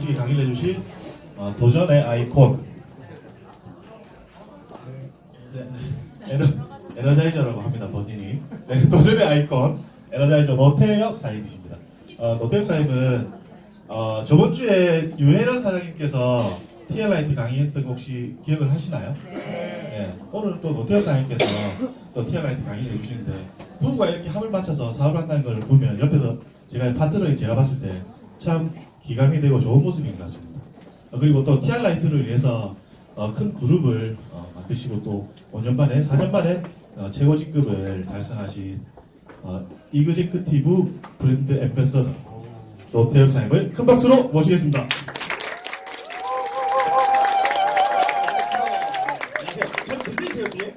멋지게 강의를 해주실 도전의 아이콘 에너자이저라고 합니다. 본인이. 네, 도전의 아이콘 에너자이저 노태혁 사장님이십니다. 노태혁 사장님은 저번 주에 유혜란 사장님께서 TLIT 강의했던 거 혹시 기억을 하시나요? 네. 오늘 또 노태혁 사장님께서 또 TLIT 강의를 해주시는데 부부가 이렇게 합을 맞춰서 사업을 한다는 걸 보면 옆에서 제가 봤을 때 참 기강이 되고 좋은 모습인 것 같습니다. 그리고 또 TR라이트를 위해서 큰 그룹을 만드시고 또 5년 만에 4년 만에 최고 직급을 달성하신 이그제크티브 브랜드 앰베서더 노태혁 사장님을 큰 박수로 모시겠습니다. 잘 들리세요, 뒤에?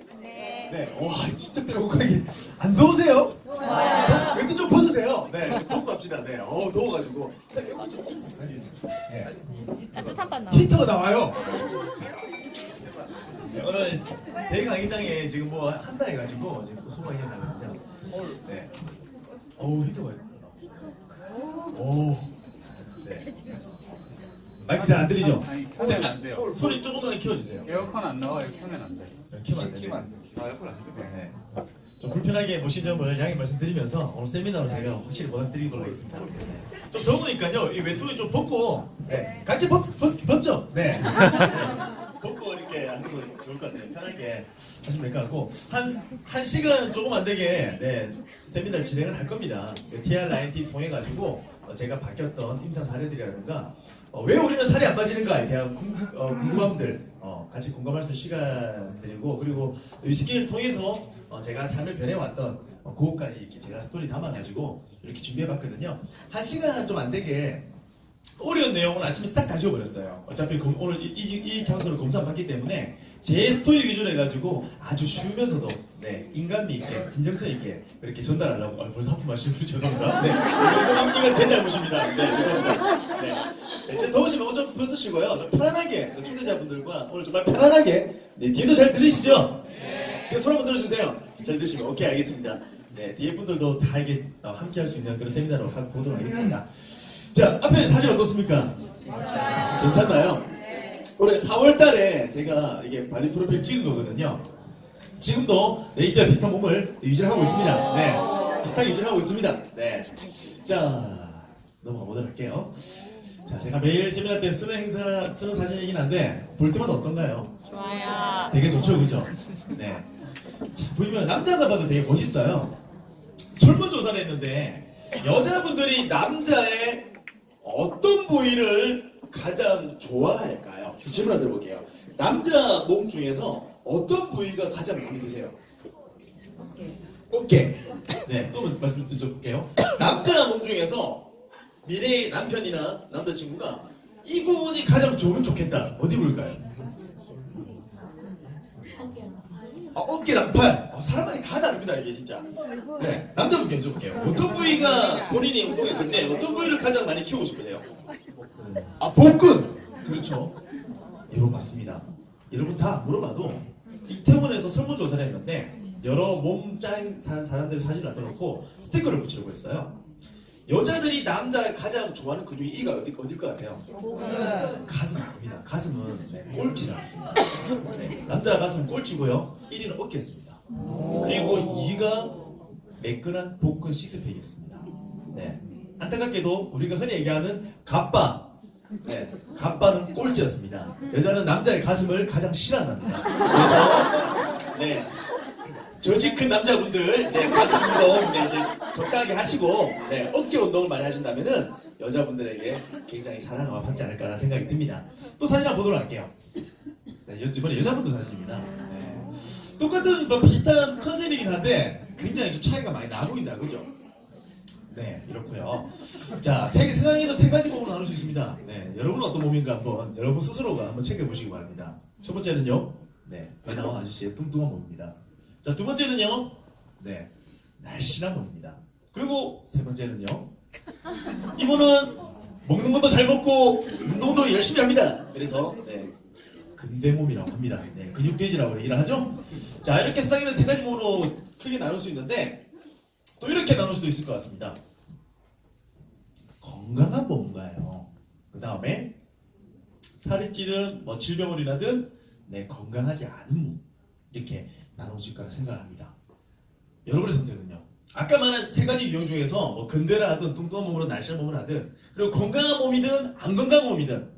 네. 와, 진짜 빼곡하게. 안 더우세요? 더워요. 왼쪽 좀 벗으세요. 네, 좀 벗고 갑시다. 네, 더워가지고. 이거 좀 씻었어요. 네. 따뜻한 반 나와. 히터가 나와요. 네, 오늘 대강의장에 지금 뭐 한다 해가지고 지금 또 소방이 나거든요. 네. 히터가. 네. 마이크 잘 안 들리죠? 아니, 켜면 안 돼요. 소리 조금만 키워주세요. 에어컨 안 나와요. 켜면 안 돼. 키면 안 돼. 키면 안 돼. 에어컨 안 돼. 네. 좀 불편하게 보신 점을 양해 말씀드리면서 오늘 세미나로 제가 확실히 보답드리도록 하겠습니다. 좀 더우니까요. 이 외투에 좀 벗고 같이 벗죠? 네. 벗고 이렇게 하시면 좋을 것 같아요. 편하게 하시면 될 것 같고 한 시간 조금 안 되게 세미나를 진행을 할 겁니다. TRIT 통해 가지고 제가 바뀌었던 임상 사례들이라든가 왜 우리는 살이 안 빠지는가에 대한 궁금함들 같이 공감할 수 있는 시간들이고 그리고 위스키를 통해서 제가 삶을 변해왔던 그것까지 이렇게 제가 스토리 담아가지고 이렇게 준비해봤거든요. 한 시간 좀 안 되게 어려운 내용은 아침에 싹 다 지워버렸어요. 어차피 오늘 이 장소를 검사받기 때문에 제 스토리 위주로 해가지고 아주 쉬우면서도 인간미 있게 진정성 있게 그렇게 전달하려고 벌써 하품 하시는 분 죄송합니다. 이건 제 잘못입니다. 죄송합니다. 이제 더우시면 옷 좀 벗으시고요. 좀 편안하게 초대자분들과 오늘 정말 편안하게 뒤에도 잘 들리시죠? 뒤에 손 한번 들어주세요. 잘 들으시면 오케이 알겠습니다. 뒤에 분들도 다 이게 함께 할 수 있는 그런 세미나로 보도록 하겠습니다. 자, 앞에 사진 어떻습니까? 괜찮나요? 올해 4월달에 제가 이게 발리 프로필 찍은 거거든요. 지금도 이때와 비슷한 몸을 유지를 하고 있습니다. 비슷하게 유지를 하고 있습니다. 자, 넘어가 보도록 할게요. 자, 제가 매일 세미나 때 쓰는 사진이긴 한데 볼 때마다 어떤가요? 좋아요. 되게 좋죠, 그죠? 자, 보이면 남자가 봐도 되게 멋있어요. 설문조사를 했는데 여자분들이 남자의 어떤 부위를 가장 좋아할까요? 질문 하나 들어볼게요. 남자 몸 중에서 어떤 부위가 가장 마음에 드세요? 어깨. 또 말씀 드려볼게요. 남자 몸 중에서 미래의 남편이나 남자친구가 이 부분이 가장 좋으면 좋겠다. 어디 부위일까요? 어깨랑 팔. 사람마다 다 다릅니다, 이게 진짜. 남자분 여쭤볼게요. 어떤 부위가 본인이 운동했을 때 어떤 부위를 가장 많이 키우고 싶으세요? 복근. 그렇죠. 여러분 맞습니다. 여러분 다 물어봐도 이태원에서 설문조사를 했는데 여러 몸짱 사람들의 사진을 놔둬놓고 스티커를 붙이려고 했어요. 여자들이 남자가 가장 좋아하는 근육이 이가 어딜 것 같아요? 가슴 아닙니다. 가슴은 꼴찌를 않습니다. 남자 가슴은 꼴찌고요. 1위는 어깨였습니다. 그리고 2위가 매끈한 복근 식스팩이었습니다. 안타깝게도 우리가 흔히 얘기하는 갑바. 갑바는 꼴찌였습니다. 여자는 남자의 가슴을 가장 싫어한답니다. 그래서 저지 큰 남자분들 가슴 운동 이제 적당하게 하시고 어깨 운동을 많이 하신다면은 여자분들에게 굉장히 사랑을 받지 않을까라는 생각이 듭니다. 또 사진 한번 보도록 할게요. 이번에 여자분들 사진입니다. 똑같은 비슷한 컨셉이긴 한데 굉장히 좀 차이가 많이 나 보인다, 그죠? 이렇고요. 자, 세상에는 세 가지 몸으로 나눌 수 있습니다. 여러분은 어떤 몸인가 한번 여러분 스스로가 한번 챙겨보시기 바랍니다. 첫 번째는요, 배나와 아저씨의 뚱뚱한 몸입니다. 자, 두 번째는요, 날씬한 몸입니다. 그리고 세 번째는요, 이분은 먹는 것도 잘 먹고 운동도 열심히 합니다. 그래서 근대 몸이라고 합니다. 근육돼지라고 얘기를 하죠. 자, 이렇게 세상에는 세 가지 몸으로 크게 나눌 수 있는데 또 이렇게 나눌 수도 있을 것 같습니다. 건강한 몸가요. 그 다음에 살이 찌든 뭐 질병을 일하든 건강하지 않은 몸 이렇게 나눠질 거라 생각합니다. 여러분의 선택은요? 아까 말한 세 가지 유형 중에서 뭐 근대라 하든 뚱뚱한 몸으로 날씬한 몸을 하든 그리고 건강한 몸이든 안 건강한 몸이든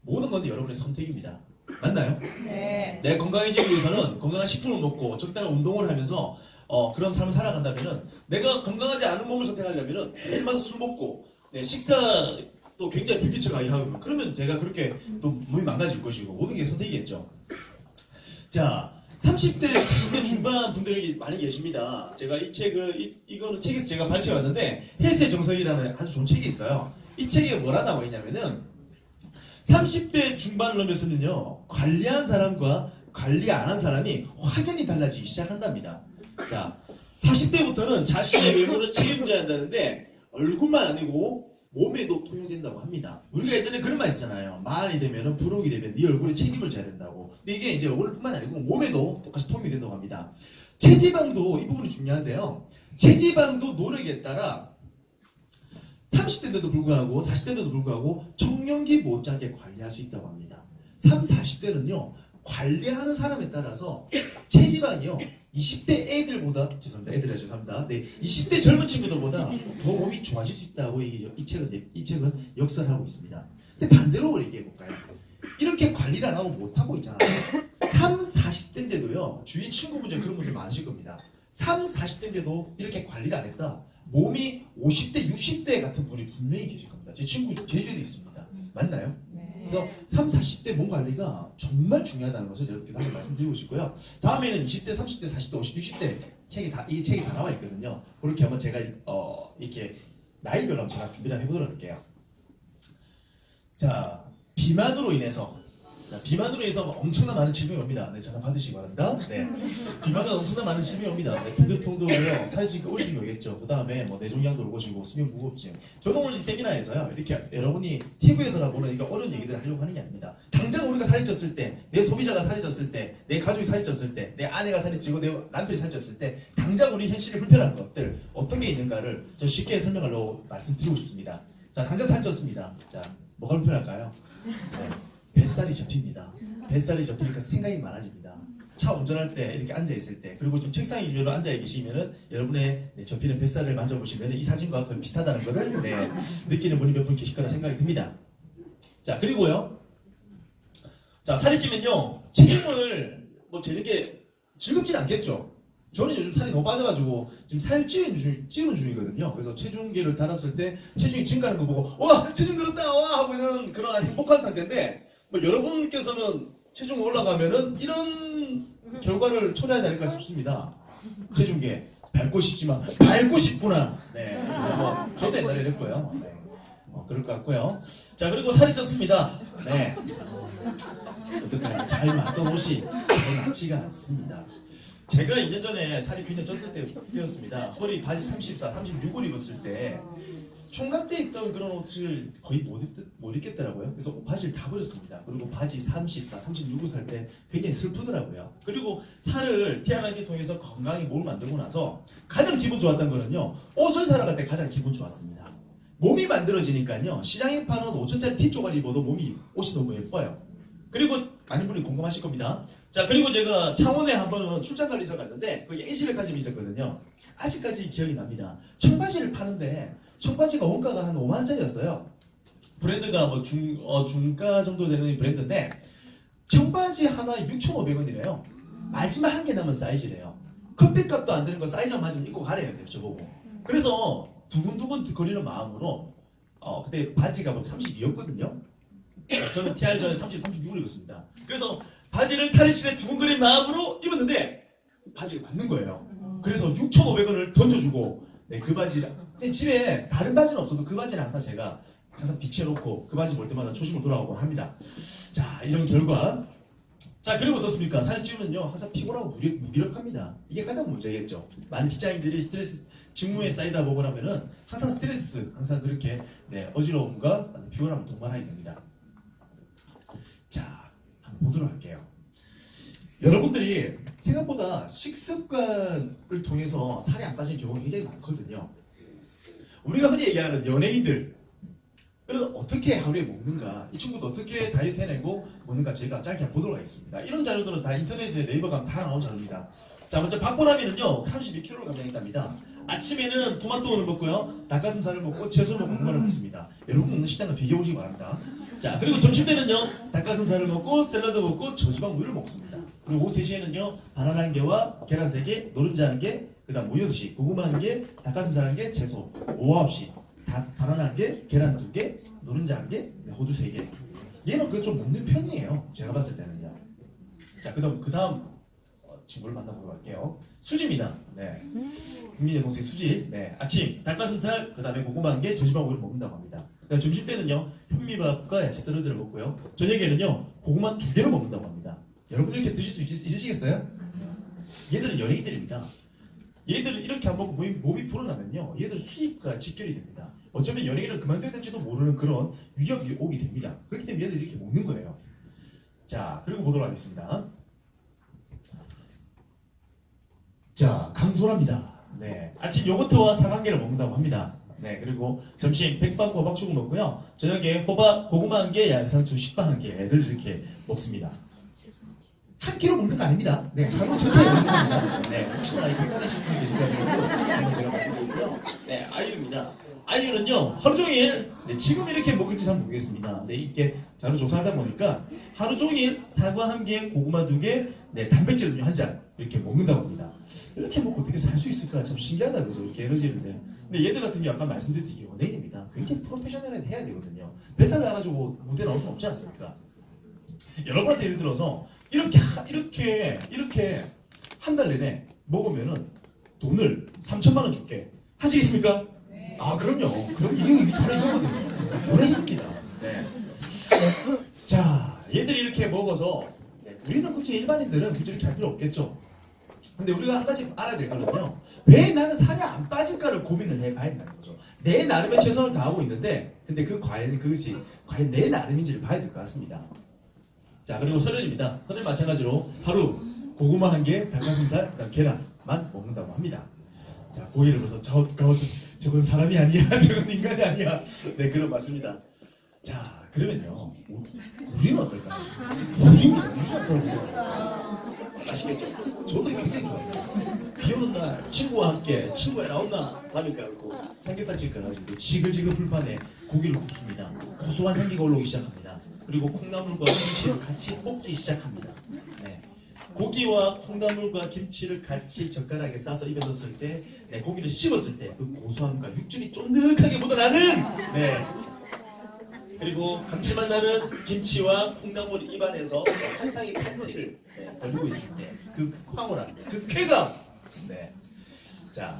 모든 건 여러분의 선택입니다. 맞나요? 네. 내 건강해지기 위해서는 건강한 식품을 먹고 적당한 운동을 하면서 그런 삶을 살아간다면은 내가 건강하지 않은 몸을 선택하려면은 매일마다 술 먹고 식사 또 굉장히 불규칙하게 하고 그러면 제가 그렇게 또 몸이 망가질 것이고 모든 게 선택이겠죠. 자, 30대, 40대 중반 분들이 많이 계십니다. 제가 이 책을 이거는 책에서 제가 발췌해 왔는데 헬스의 정석이라는 아주 좋은 책이 있어요. 이 책에 뭐라 나와 있냐면은 30대 중반을 넘어서는요 관리한 사람과 관리 안 한 사람이 확연히 달라지기 시작한답니다. 자, 40대부터는 자신의 외모를 책임져야 한다는데 얼굴만 아니고 몸에도 통용된다고 합니다. 우리가 예전에 그런 말 있잖아요. 마흔이 되면은 부록이 되면 네 얼굴에 책임을 져야 된다고. 근데 이게 이제 얼굴뿐만 아니고 몸에도 똑같이 통용이 된다고 합니다. 체지방도 이 부분이 중요한데요. 체지방도 노력에 따라 30대인데도 불구하고 40대인데도 불구하고 청년기 못지않게 관리할 수 있다고 합니다. 30, 40대는요 관리하는 사람에 따라서 체지방이요 20대 애들보다 죄송합니다. 애들이라 죄송합니다. 네, 20대 젊은 친구들보다 더 몸이 좋아질 수 있다고 이 책은 역설을 하고 있습니다. 근데 반대로 얘기해 볼까요? 이렇게 관리를 안 하고 못 하고 있잖아요. 30, 40대인데도요 주위 친구분 중에 그런 분들 많으실 겁니다. 30, 40대인데도 이렇게 관리를 안 했다. 몸이 50대, 60대 같은 분이 분명히 계실 겁니다. 제 친구 제주에도 있습니다. 맞나요? 그래서 30, 40대 몸 관리가 정말 중요하다는 것을 여러분께 다시 말씀드리고 싶고요. 다음에는 20대, 30대, 40대, 50대, 60대 이 책이 다 나와 있거든요. 그렇게 한번 제가 이렇게 나이별로 한번 제가 준비를 해보도록 할게요. 자, 비만으로 인해서 엄청난 많은 질병이 옵니다. 네, 전화 받으시기 바랍니다. 네, 비만은 엄청난 많은 질병이 옵니다. 네, 편두통도 오고요, 살이 찌니까 우울증이 오겠죠. 그 다음에 뭐 뇌종양도 올 것이고 수면 무호흡증. 저는 오늘 이 세미나에서요, 이렇게 여러분이 TV에서나 보는 이거 어려운 얘기들을 하려고 하는 게 아닙니다. 당장 우리가 살이 쪘을 때, 내 소비자가 살이 쪘을 때, 내 가족이 살이 쪘을 때, 내 아내가 살이 찌고 내 남편이 살이 쪘을 때, 당장 우리 현실이 불편한 것들 어떤 게 있는가를 좀 쉽게 설명하려고 말씀드리고 싶습니다. 자, 당장 살이 쪘습니다. 자, 뭐가 불편할까요? 네. 뱃살이 접힙니다. 뱃살이 접히니까 생각이 많아집니다. 차 운전할 때 이렇게 앉아 있을 때 그리고 좀 책상 위로 앉아 계시면은 여러분의 접히는 뱃살을 만져보시면 이 사진과 거의 비슷하다는 것을 느끼는 분이 몇 분 계실 거라 생각이 듭니다. 자, 그리고요. 자, 살이 찌면요 체중을 뭐 재는게 즐겁진 않겠죠. 저는 요즘 살이 너무 빠져가지고 지금 살 찌우는 중이거든요. 그래서 체중계를 달았을 때 체중이 증가하는 거 보고 와 체중 늘었다 와 하고는 그런 행복한 상태인데 뭐 여러분께서는 체중 올라가면은 이런 결과를 초래하지 않을까 싶습니다. 체중계 밟고 싶지만 밟고 싶구나. 네, 뭐 저도 옛날에 이랬고요. 네, 그럴 것 같고요. 자, 그리고 살이 쪘습니다. 네, 어떡하냐 잘 맞던 옷이 잘 맞지가 않습니다. 제가 2년 전에 살이 굉장히 쪘을 때였습니다. 허리 바지 34, 36을 입었을 때 총각 때 입던 그런 옷을 거의 못 입겠더라고요. 그래서 바지를 다 버렸습니다. 그리고 바지 34, 36을 살 때 굉장히 슬프더라고요. 그리고 살을 TMI 통해서 건강히 몸을 만들고 나서 가장 기분 좋았던 거는요. 옷을 사러 갈 때 가장 기분 좋았습니다. 몸이 만들어지니까요. 시장에 파는 5천짜리 티조각 입어도 옷이 너무 예뻐요. 그리고 많은 분이 공감하실 겁니다. 자, 그리고 제가 창원에 한 번은 출장 관리소 갔는데 거기 N시백화점이 있었거든요. 아직까지 기억이 납니다. 청바지를 파는데 청바지가 원가가 한 5만 원짜리였어요. 브랜드가 뭐 중가 정도 되는 브랜드인데 청바지 하나에 6,500원이래요. 마지막 한 개 남은 사이즈래요. 커피값도 안 되는 거 사이즈만 맞으면 입고 가래요. 저보고. 그래서 두근두근 거리는 마음으로 그때 바지가 뭐 32였거든요. 저는 TR 전에 36을 입었습니다. 그래서 바지를 탈의실에 두근거리는 마음으로 입었는데 바지가 맞는 거예요. 그래서 6,500원을 던져주고 그 바지를 집에 다른 바지는 없어도 그 바지는 제가 항상 비치해놓고 그 바지 볼 때마다 초심을 돌아가곤 합니다. 자, 이런 결과. 자, 그리고 어떻습니까? 살이 찌우면요 항상 피곤하고 무기력합니다. 이게 가장 문제겠죠. 많은 직장인들이 스트레스 직무에 쌓이다 보고 나면은 항상 그렇게 어지러움과 피곤함을 동반하게 됩니다. 자, 한번 보도록 할게요. 여러분들이 생각보다 식습관을 통해서 살이 안 빠지는 경우가 굉장히 많거든요. 우리가 흔히 얘기하는 연예인들은 그래서 어떻게 하루에 먹는가, 이 친구도 어떻게 다이어트 해내고 먹는가 저희가 짧게 한번 보도록 하겠습니다. 이런 자료들은 다 인터넷에 네이버 가면 다 나온 자료입니다. 자, 먼저 박보람이는요 32kg를 감량했답니다. 아침에는 토마토를 먹고요, 닭가슴살을 먹고 채소를 먹고 고구마를 먹습니다. 여러분 먹는 식단과 비교해보시기 바랍니다. 자, 그리고 점심 때는요 닭가슴살을 먹고 샐러드 먹고 저지방 우유를 먹습니다. 그리고 오후 3시에는요 바나나 1개와 계란 3개, 노른자 1개, 그 다음 오후 6시 고구마 1개, 닭가슴살 1개, 채소. 오후 9시 바나나 1개, 계란 2개, 노른자 1개, 호두 3개. 얘는 그 좀 먹는 편이에요. 제가 봤을 때는요. 자, 그 다음 친구를 만나보도록 할게요. 수지입니다. 네. 국민의 동생 수지. 네. 아침 닭가슴살, 그 다음에 고구마 1개, 저지방 우유를 먹는다고 합니다. 그다음 점심 때는요 현미밥과 야채 샐러드를 먹고요. 저녁에는요 고구마 2개를 먹는다고 합니다. 여러분 이렇게 드실 수 있으시겠어요? 얘들은 연예인들입니다. 얘들은 이렇게 안 먹고 몸이 불어나면요 얘들 수입과 직결이 됩니다. 어쩌면 연예인을 그만둬야 될지도 모르는 그런 위협이 오게 됩니다. 그렇기 때문에 얘들이 이렇게 먹는 거예요. 자, 그리고 보도록 하겠습니다. 자, 강소라입니다. 네, 아침 요거트와 사과개를 먹는다고 합니다. 네, 그리고 점심 백반과 호박죽을 먹고요. 저녁에 고구마 1개, 양상추 식빵 1개를 이렇게 먹습니다. 한 끼로 먹는 거 아닙니다. 네, 하루 전체에 먹는 겁니다. 네, 혹시나 이렇게 헷갈리시는 분 계실까요? 제가 말씀드리고요. 네, 아이유입니다. 아이유는요 하루 종일 지금 이렇게 먹을지 잘 모르겠습니다. 네, 이렇게 자료 조사하다 보니까 하루 종일 사과 1개, 고구마 2개, 네, 단백질 음료 1잔 이렇게 먹는다고 합니다. 이렇게 먹고 어떻게 살 수 있을까 참 신기하다 그죠? 이렇게 에너지를. 근데 얘들 같은 경우 아까 말씀드렸듯이 연예인입니다. 굉장히 프로페셔널하게 해야 되거든요. 뱃살을 알아주고 무대 나올 수는 없지 않습니까? 여러분한테 예를 들어서 이렇게 한 달 내내 먹으면은 돈을 3천만 원 줄게. 하시겠습니까? 네. 아, 그럼요. 그럼 이게 바로 이거거든요. 돈의 힘입니다. 네. 자, 얘들이 이렇게 먹어서 네, 우리는 굳이 일반인들은 굳이 이렇게 할 필요 없겠죠. 근데 우리가 한 가지 알아야 될 거는요. 왜 나는 살이 안 빠질까를 고민을 해봐야 된다는 거죠. 내 나름의 최선을 다하고 있는데 근데 그것이 과연 내 나름인지를 봐야 될 것 같습니다. 자, 그리고 설현입니다. 설현 마찬가지로 하루 고구마 1개, 닭가슴살, 그다음 계란만 먹는다고 합니다. 자, 고기를 벌써 저건 사람이 아니야, 저건 인간이 아니야. 네, 그런 맞습니다. 자, 그러면요, 우리는 어떨까요? 우리는 어떨까요? 아시겠죠? 저도 굉장히 좋아요. 비 오는 날 친구와 함께 친구야 나온나 밥을 깔고 삼겹살집 가가지고 지글지글 불판에 고기를 굽습니다. 고소한 향기가 올라오기 시작합니다. 그리고 콩나물과 김치를 같이 볶기 시작합니다. 네. 고기와 콩나물과 김치를 같이 젓가락에 싸서 입에 넣었을 때, 네, 고기를 씹었을 때 그 고소함과 육즙이 쫀득하게 묻어나는, 네. 그리고 감칠맛 나는 김치와 콩나물 입안에서 한 상의 칼로리를 벌리고 있을 때 그 황홀함, 그 쾌감. 네. 자,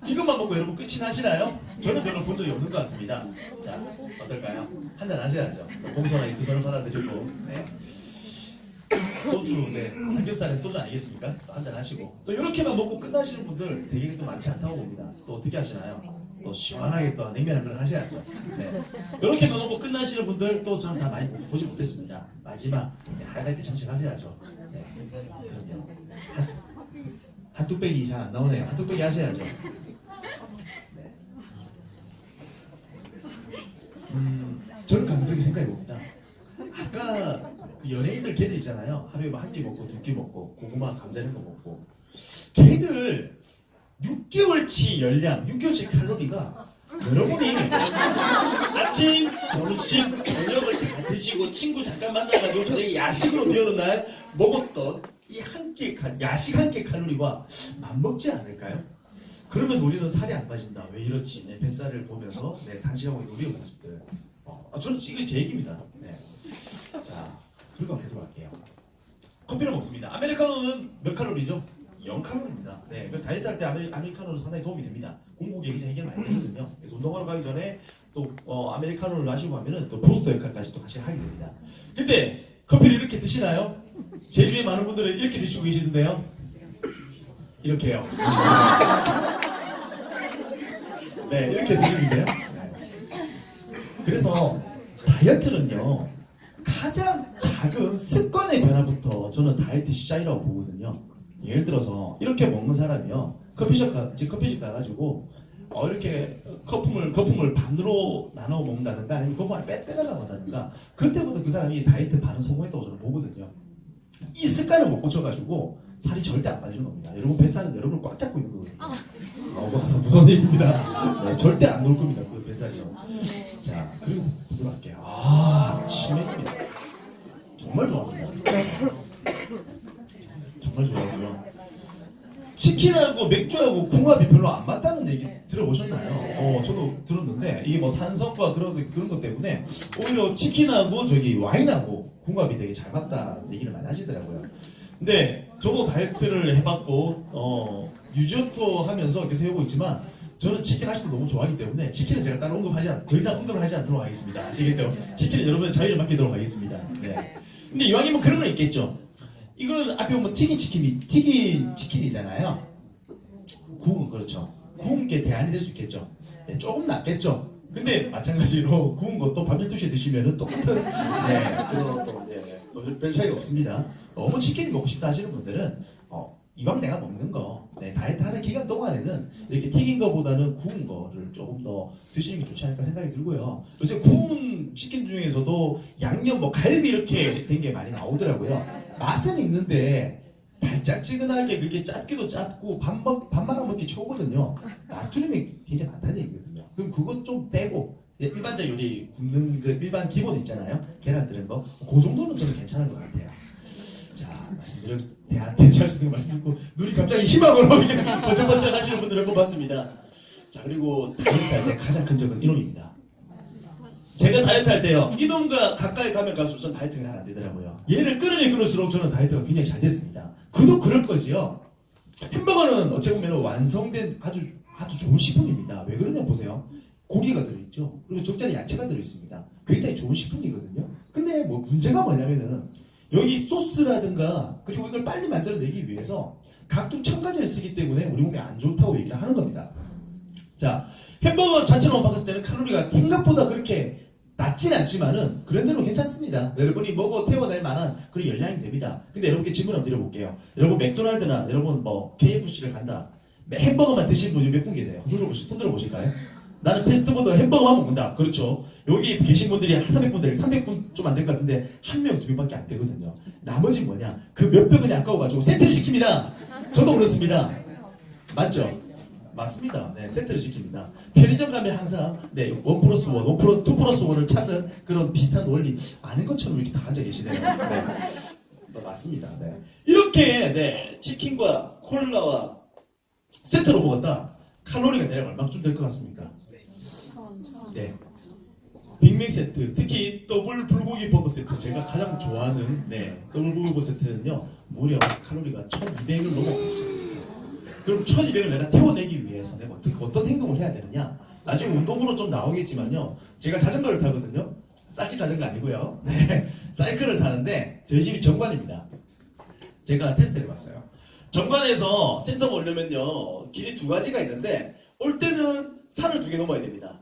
이것만 먹고 여러분 끝이 나시나요? 저는 별로 본 적이 없는 것 같습니다. 자, 어떨까요? 한잔 하셔야죠. 공손하게 두 손을 받아들이고, 네. 소주, 네, 삼겹살에 소주 아니겠습니까? 한잔 하시고 또 이렇게만 먹고 끝나시는 분들 되게 또 많지 않다고 봅니다. 또 어떻게 하시나요? 또 시원하게 또 냉면 한 그릇 하셔야죠. 네. 이렇게만 먹고 끝나시는 분들 또 저는 다 많이 보지 못했습니다. 마지막 네, 하이라이트 장식하셔야죠. 네. 그럼요. 한 뚝배기 잘 안 나오네요. 한 뚝배기 하셔야죠. 네. 저는 가끔 그렇게 생각해 봅니다. 아까 그 연예인들 걔들 있잖아요. 하루에 뭐 한 끼 먹고 2끼 먹고 고구마 감자 이런 거 먹고 걔들 6개월치 열량, 6개월치 칼로리가 여러분이 아침, 점심, 저녁을 다 드시고 친구 잠깐 만나가지고 저녁에 야식으로 비오는 날 먹었던 이 한 끼 야식 한 끼 칼로리와 맞먹지 않을까요? 그러면서 우리는 살이 안 빠진다. 왜 이렇지? 내 뱃살을 보면서 내 단식하고 있는 우리의 모습들. 저는 이게 제 얘기입니다. 네. 자, 그리고 한번 보도록 할게요. 커피를 먹습니다. 아메리카노는 몇 칼로리죠? 0칼로리입니다. 네, 다이어트 할 때 아메리카노는 상당히 도움이 됩니다. 공복 얘기 좀 해결 많이 되거든요. 그래서 운동하러 가기 전에 또 아메리카노를 마시고 하면은 또 부스터 역할까지 또 같이 하게 됩니다. 근데 커피를 이렇게 드시나요? 제주에 많은 분들은 이렇게 드시고 계시는데요. 이렇게요. 네, 이렇게 드시는데요. 네. 그래서 다이어트는요. 가장 작은 습관의 변화부터 저는 다이어트 시작이라고 보거든요. 예를 들어서 이렇게 먹는 사람이요. 커피숍 가가지고 이렇게 거품을 반으로 나눠 먹는다든가 아니면 거품을 빼달라고 한다든가 그때부터 그 사람이 다이어트 반은 성공했다고 저는 보거든요. 이 습관을 못 고쳐가지고 살이 절대 안 빠지는 겁니다. 여러분 뱃살은 여러분을 꽉 잡고 있는 거거든요. 와서 무서운 얘기입니다. 네, 절대 안 놓을 겁니다. 그 뱃살이요. 자, 그리고 들어갈게요. 치맥입니다. 정말 좋아합니다. 정말 좋아하고요. 치킨하고 맥주하고 궁합이 별로 안 맞다는 얘기 들어보셨나요? 저도 들었는데 이게 뭐 산성과 그런 것 때문에 오히려 치킨하고 저기 와인하고 궁합이 되게 잘 맞다는 얘기를 많이 하시더라고요. 근데 저도 다이어트를 해봤고 유지어토 하면서 계속 해오고 있지만 저는 치킨 아직도 너무 좋아하기 때문에 치킨은 제가 따로 더 이상 언급하지 않도록 하겠습니다. 아시겠죠? 치킨은 여러분의 자유를 맡기도록 하겠습니다. 네. 근데 이왕이면 그런 건 있겠죠. 이거는 앞에 보면 튀긴 치킨이잖아요. 구운 그렇죠. 구운 게 대안이 될 수 있겠죠. 네, 조금 낫겠죠. 근데 마찬가지로 구운 것도 밤 12시에 드시면은 똑같은 별 차이가 없습니다. 너무 치킨이 먹고 싶다 하시는 분들은 이왕 내가 먹는 거 다이어트 하는 기간 동안에는 이렇게 튀긴 거보다는 구운 거를 조금 더 드시는 게 좋지 않을까 생각이 들고요. 요새 구운 치킨 중에서도 양념 갈비 이렇게 된 게 많이 나오더라고요. 맛은 있는데 달짝지근하게 그게 짭기도 짭고 밥 말아 먹기 최고거든요. 나트륨이 굉장히 많다는 얘기거든요. 그럼 그것 좀 빼고 일반적 요리 굽는 그 일반 기본 있잖아요. 계란 들은 거. 그 정도는 저는 괜찮은 것 같아요. 자, 대체할 수 있는 거 말씀드리고 눈이 갑자기 희망으로 이렇게 번쩍번쩍 하시는 분들을 뽑았습니다. 자, 그리고 다이어트 할 때 가장 큰 적은 이놈입니다. 제가 다이어트 할 때요. 이놈과 가까이 가면 갈수록 저는 다이어트가 잘 안 되더라고요. 얘를 끊으면 끊을수록 저는 다이어트가 굉장히 잘 됐습니다. 그도 그럴 거지요. 햄버거는 어찌 보면 완성된 아주 좋은 식품입니다. 왜 그러냐 보세요. 고기가 들어있죠. 그리고 적절히 야채가 들어있습니다. 굉장히 좋은 식품이거든요. 근데 뭐 문제가 뭐냐면은 여기 소스라든가 그리고 이걸 빨리 만들어내기 위해서 각종 첨가제를 쓰기 때문에 우리 몸에 안 좋다고 얘기를 하는 겁니다. 자, 햄버거 자체로 봤을 때는 칼로리가 생각보다 그렇게 낮진 않지만은 그런대로 괜찮습니다. 여러분이 태워낼 만한 그런 열량이 됩니다. 근데 여러분께 질문 한번 드려볼게요. 여러분 맥도날드나 여러분 KFC를 간다. 햄버거만 드신 분이 몇 분 계세요? 손 들어보실까요? 나는 패스트푸드 햄버거만 먹는다. 그렇죠. 여기 계신 분들이 한 300분 좀 안 될 것 같은데 1명, 2명밖에 안 되거든요. 나머지 뭐냐? 그 몇백 원이 아까워가지고 세트를 시킵니다. 저도 그렇습니다. 맞죠? 맞습니다. 네, 세트를 시킵니다. 편의점 가면 항상 1+1, 2+1을 찾는 그런 비슷한 원리 아는 것처럼 이렇게 다 앉아 계시네요. 네. 맞습니다. 네. 이렇게 치킨과 콜라와 세트로 먹었다. 칼로리가 대략 얼마쯤 될 것 같습니까? 네. 빅맥 세트, 특히 더블 불고기 버거 세트, 제가 가장 좋아하는 더블 불고기 버거 세트는요, 무려 칼로리가 1200을 넘어갔어요. 그럼 1200을 내가 태워내기 위해서 내가 어떤 행동을 해야 되느냐? 나중에 운동으로 좀 나오겠지만요, 제가 자전거를 타거든요. 쌀집 자전거 아니고요. 네, 사이클을 타는데 저희 집이 정관입니다. 제가 테스트를 해봤어요. 정관에서 센터가 오려면요, 길이 2가지가 있는데 올 때는 산을 2개 넘어야 됩니다.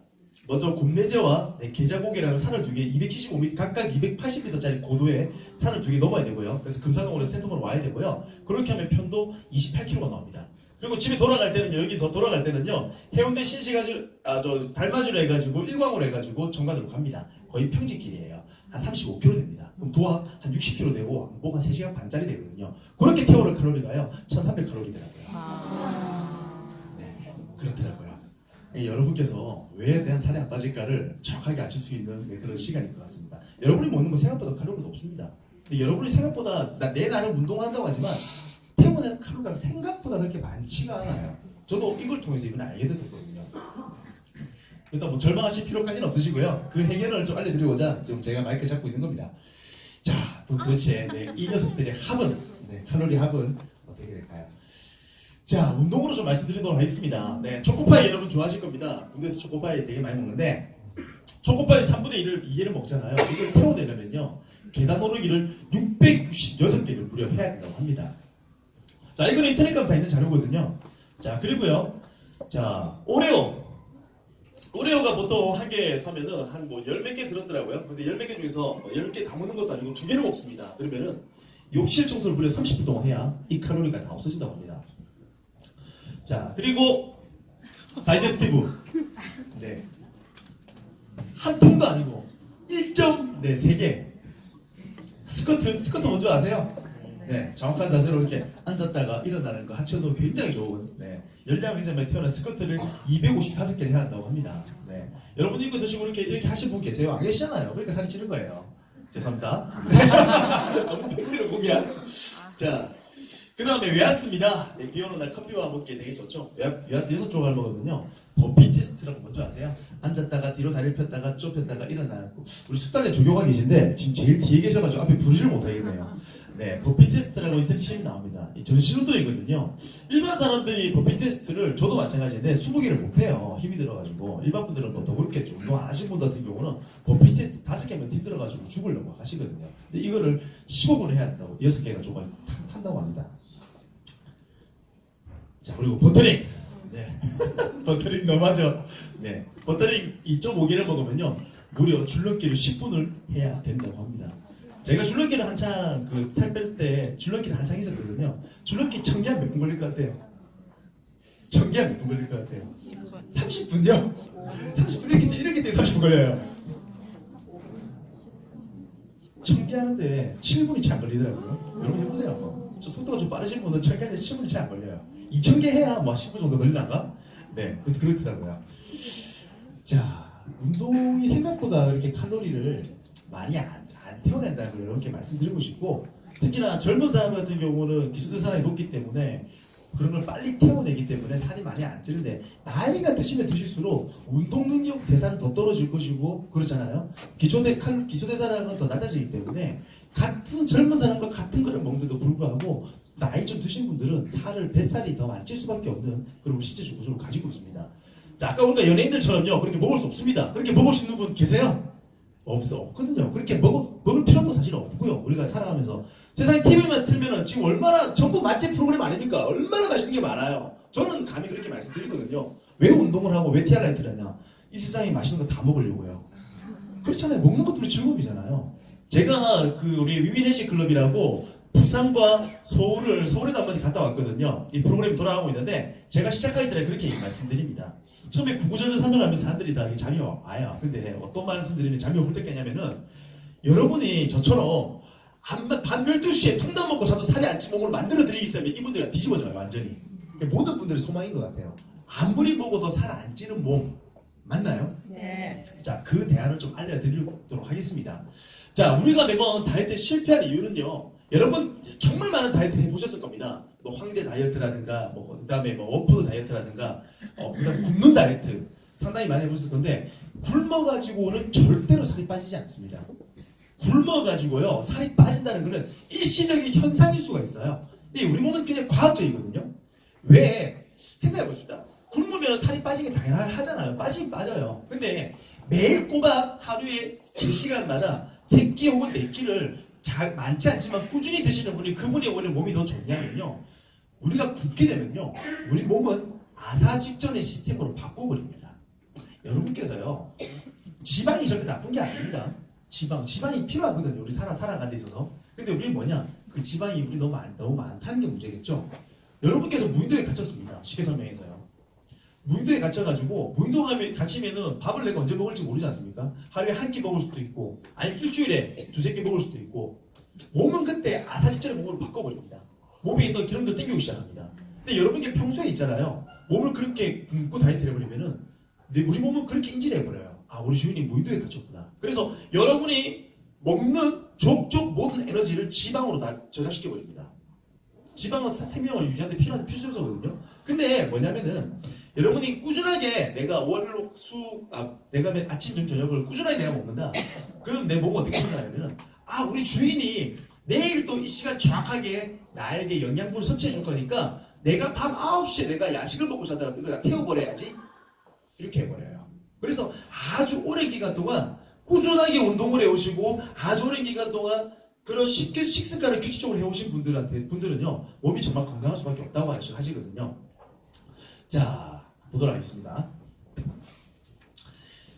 먼저 곰내제와 계자곡이라는 산을 2개, 275m 각각 280m짜리 고도의 산을 2개 넘어야 되고요. 그래서 금산동으로 센터로 와야 되고요. 그렇게 하면 편도 28km가 나옵니다. 그리고 집에 돌아갈 때는요, 여기서 돌아갈 때는요, 해운대 달마주로 해가지고 일광으로 해가지고 정관으로 갑니다. 거의 평지길이에요. 한 35km 됩니다. 그럼 도합 한 60km 되고 왕복 한 3시간 반짜리 되거든요. 그렇게 태우는 칼로리가요, 1300칼로리더라고요. 네, 그렇더라고요. 여러분께서 왜 내 살이 안 빠질까를 정확하게 아실 수 있는 그런 시간일 것 같습니다. 여러분이 먹는 거 생각보다 칼로리가 높습니다. 여러분이 생각보다 내 나름 운동한다고 하지만 태우는 칼로리가 생각보다 그렇게 많지가 않아요. 저도 이걸 통해서 이걸 알게 됐었거든요. 일단 절망하실 필요까지는 없으시고요. 그 해결을 좀 알려드리고자 좀 제가 마이크 잡고 있는 겁니다. 자, 도대체 이 녀석들의 합은, 칼로리 합은 어떻게 될까요? 자, 운동으로 좀 말씀드리도록 하겠습니다. 초코파이 여러분 좋아하실 겁니다. 군대에서 초코파이 되게 많이 먹는데 초코파이 3분의 2개를 먹잖아요. 이걸 태워내려면요, 계단 오르기를 666개를 무려 해야 된다고 합니다. 자, 이거는 인터넷 가면 다 있는 자료거든요. 자, 그리고요, 자, 오레오가 보통 한 개 사면은 한 10몇 개 들었더라고요. 근데 10몇 개 중에서 10개 다 먹는 것도 아니고 2개를 먹습니다. 그러면은 욕실 청소를 무려 30분 동안 해야 이 칼로리가 다 없어진다고 합니다. 자, 그리고 다이제스티브. 네. 한 통도 아니고 1.3개. 스쿼트 뭔지 아세요? 네, 정확한 자세로 이렇게 앉았다가 일어나는 거 하체 운동 굉장히 좋은. 네, 열량 굉장히 태어난 스쿼트를 255개를 해야 한다고 합니다. 네, 여러분 이거 드시고 이렇게 하신 분 계세요? 안 계시잖아요. 그러니까 살이 찌는 거예요. 죄송합니다. 너무 팩트를 공개한. 자, 그 다음에 외왔습니다. 네, 비 오는 날 커피와 먹기 되게 좋죠. 외왔 6조각 먹으면요. 버피 테스트라고 뭔지 아세요? 앉았다가 뒤로 다리를 폈다가 좁혔다가 일어나고. 우리 숙달에 조교가 계신데 지금 제일 뒤에 계셔가지고 앞에 부르지를 못하겠네요. 네, 버피 테스트라고 인터넷 시험이 나옵니다. 이 전신 운동이거든요. 일반 사람들이 버피 테스트를 저도 마찬가지인데 20개를 못해요. 힘이 들어가지고. 일반 분들은 뭐 더 그렇겠죠. 운동 안 하신 분들 같은 경우는 버피 테스트 5개면 힘들어가지고 죽으려고 하시거든요. 근데 이거를 15분을 해야 한다고 6개가 조각이 탄다고 합니다. 자, 그리고 버터링. 네. 버터링 너무하죠? 네. 버터링 2.5개를 먹으면요. 무려 줄넘기를 10분을 해야 된다고 합니다. 제가 줄넘기를 한창 그 살 뺄 때 줄넘기를 한창 했었거든요. 줄넘기 1000개 한 몇 분 걸릴 것 같아요? 1000개 한 몇 분 걸릴 것 같아요? 30분요? 30분 이렇게 돼 30분 걸려요. 1000개 하는데 7분이 채 안 걸리더라고요. 여러분 해보세요. 한번. 저 속도가 좀 빠르신 분은 1000개 하는데 7분이 채 안 걸려요. 2000개 해야 뭐 10분 정도 걸리나가? 네, 그렇더라고요. 자, 운동이 생각보다 그렇게 칼로리를 많이 안 태워낸다는 이렇게 말씀드리고 싶고, 특히나 젊은 사람 같은 경우는 기초대사량이 높기 때문에 그런 걸 빨리 태워내기 때문에 살이 많이 안 찌는데, 나이가 드시면 드실수록 운동 능력 대사는 더 떨어질 것이고 그렇잖아요. 기초대사량은 더 낮아지기 때문에 같은 젊은 사람과 같은 거를 먹는데도 불구하고 나이 좀 드신 분들은 뱃살이 더 많이 찔 수밖에 없는 그런 신체 구조를 가지고 있습니다. 자, 아까 우리가 연예인들처럼요 그렇게 먹을 수 없습니다. 그렇게 먹을 수 있는 분 계세요? 없거든요. 그렇게 먹을 필요도 사실 없고요. 우리가 살아가면서 세상에 TV만 틀면은 지금 얼마나 전부 맛집 프로그램 아닙니까? 얼마나 맛있는 게 많아요. 저는 감히 그렇게 말씀드리거든요. 왜 운동을 하고 왜 TR라이트를 하냐? 이 세상에 맛있는 거 다 먹으려고요. 그렇잖아요. 먹는 것도 우리 즐거움이잖아요. 제가 그 우리 위민해시 클럽이라고 부산과 서울에도 한 번씩 갔다 왔거든요. 이 프로그램이 돌아가고 있는데 제가 시작하기 전에 그렇게 말씀드립니다. 처음에 구구절절 설명하면서 사람들이 다 잠이 와요. 근데 어떤 말씀드리면 잠이 올 때 깼냐면은 여러분이 저처럼 밤 12시에 통닭 먹고 자도 살이 안 찌는 몸을 만들어 드리겠다면 이분들이 뒤집어져요. 완전히. 모든 분들의 소망인 것 같아요. 아무리 먹어도 살 안 찌는 몸 맞나요? 네. 자, 그 대안을 좀 알려드리도록 하겠습니다. 자, 우리가 매번 다이어트에 실패한 이유는요. 여러분 정말 많은 다이어트 해보셨을 겁니다. 뭐 황제 다이어트라든가 그다음에 워푸드 다이어트라든가 그다음에 굶는 다이어트 상당히 많이 해보셨을 건데 굶어가지고는 절대로 살이 빠지지 않습니다. 굶어가지고요 살이 빠진다는 것은 일시적인 현상일 수가 있어요. 근데 우리 몸은 그냥 과학적이거든요. 왜? 생각해봅시다. 굶으면 살이 빠지긴 당연하잖아요. 빠지긴 빠져요. 근데 매일 꼬박 하루에 7시간마다 3끼 혹은 4끼를 많지 않지만 꾸준히 드시는 분이 그분이 오히려 몸이 더 좋냐면요. 우리가 굶게 되면요. 우리 몸은 아사 직전의 시스템으로 바꿔버립니다. 여러분께서요. 지방이 절대 나쁜 게 아닙니다. 지방이 필요하거든요. 우리 살아가는 데 있어서. 근데 우리는 뭐냐? 그 지방이 우리 너무 많다는 게 문제겠죠. 여러분께서 무인도에 갇혔습니다. 쉽게 설명해서요. 무인도에 갇혀가지고 무인도에 갇히면은 밥을 내가 언제 먹을지 모르지 않습니까? 하루에 한 끼 먹을 수도 있고 아니면 일주일에 2-3끼 먹을 수도 있고 몸은 그때 아사직전의 몸으로 바꿔버립니다. 몸이 또 기름도 땡기기 시작합니다. 근데 여러분께 평소에 있잖아요. 몸을 그렇게 굶고 다이어트를 해버리면은 우리 몸은 그렇게 인지해버려요. 아, 우리 주인이 무인도에 갇혔구나. 그래서 여러분이 먹는 족족 모든 에너지를 지방으로 다 저장시켜버립니다. 지방은 생명을 유지하는 데 필요한 필수 요소거든요. 근데 뭐냐면은 여러분이 꾸준하게 내가 월록 내가 아침 점 저녁을 꾸준하게 내가 먹는다. 그럼 내 몸은 어떻게 생각하냐면은 우리 주인이 내일 또 이 시간 정확하게 나에게 영양분을 섭취해 줄 거니까 내가 밤 9시에 내가 야식을 먹고 자더라도 이거 다 태워버려야지. 이렇게 해버려요. 그래서 아주 오랜 기간 동안 꾸준하게 운동을 해오시고 아주 오랜 기간 동안 그런 식습관을 규칙적으로 해오신 분들은요 몸이 정말 건강할 수밖에 없다고 하시거든요. 자, 보도록 하겠습니다.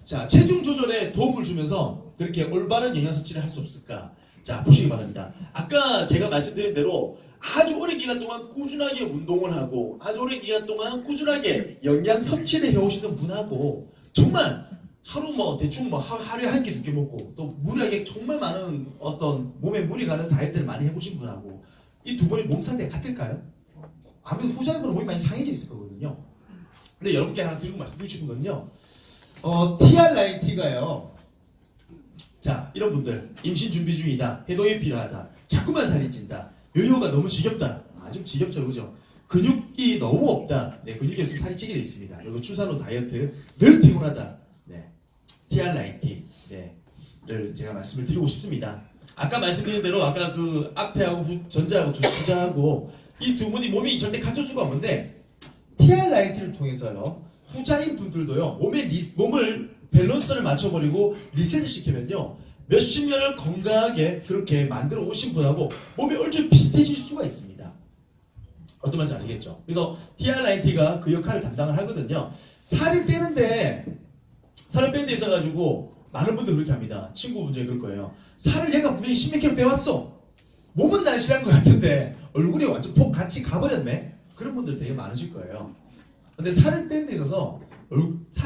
자, 체중 조절에 도움을 주면서 그렇게 올바른 영양 섭취를 할 수 없을까? 자, 보시기 바랍니다. 아까 제가 말씀드린 대로 아주 오랜 기간 동안 꾸준하게 운동을 하고 아주 오랜 기간 동안 꾸준하게 영양 섭취를 해오시는 분하고 정말 하루 뭐 대충 뭐 하루에 한 끼 두 끼 먹고 또 무리하게 정말 많은 어떤 몸에 무리 가는 다이어트를 많이 해보신 분하고 이 두 분이 몸 상태 같을까요? 아무래도 후자분은 몸이 많이 상해져 있을 거거든요. 근데 여러분께 하나 들고 말씀드리고 싶은 건요. TRIT가요. 자, 이런 분들 임신 준비 중이다, 해동이 필요하다, 자꾸만 살이 찐다, 요요가 너무 지겹다, 아주 지겹죠, 그죠? 근육이 너무 없다, 네, 근육이 없으면 살이 찌게 돼 있습니다. 그리고 출산 후 다이어트 늘 피곤하다, 네, TRIT, 네,를 제가 말씀을 드리고 싶습니다. 아까 말씀드린 대로 아까 그 앞에하고 전자하고 후자하고 이 두 분이 몸이 절대 갖출 수가 없는데 TRIT를 통해서요 후자인 분들도요 몸을 밸런스를 맞춰버리고 리셋을 시키면요 몇십 년을 건강하게 그렇게 만들어 오신 분하고 몸이 얼추 비슷해질 수가 있습니다. 어떤 말인지 아시겠죠? 그래서 TRIT가 그 역할을 담당을 하거든요. 살을 빼는데 있어가지고 많은 분들이 그렇게 합니다. 친구분 중에 그럴 거예요. 살을 얘가 분명히 10몇 킬로 빼왔어. 몸은 날씬한 것 같은데 얼굴이 완전 폭 같이 가버렸네. 그런 분들 되게 많으실 거예요. 근데 살을 빼는 데 있어서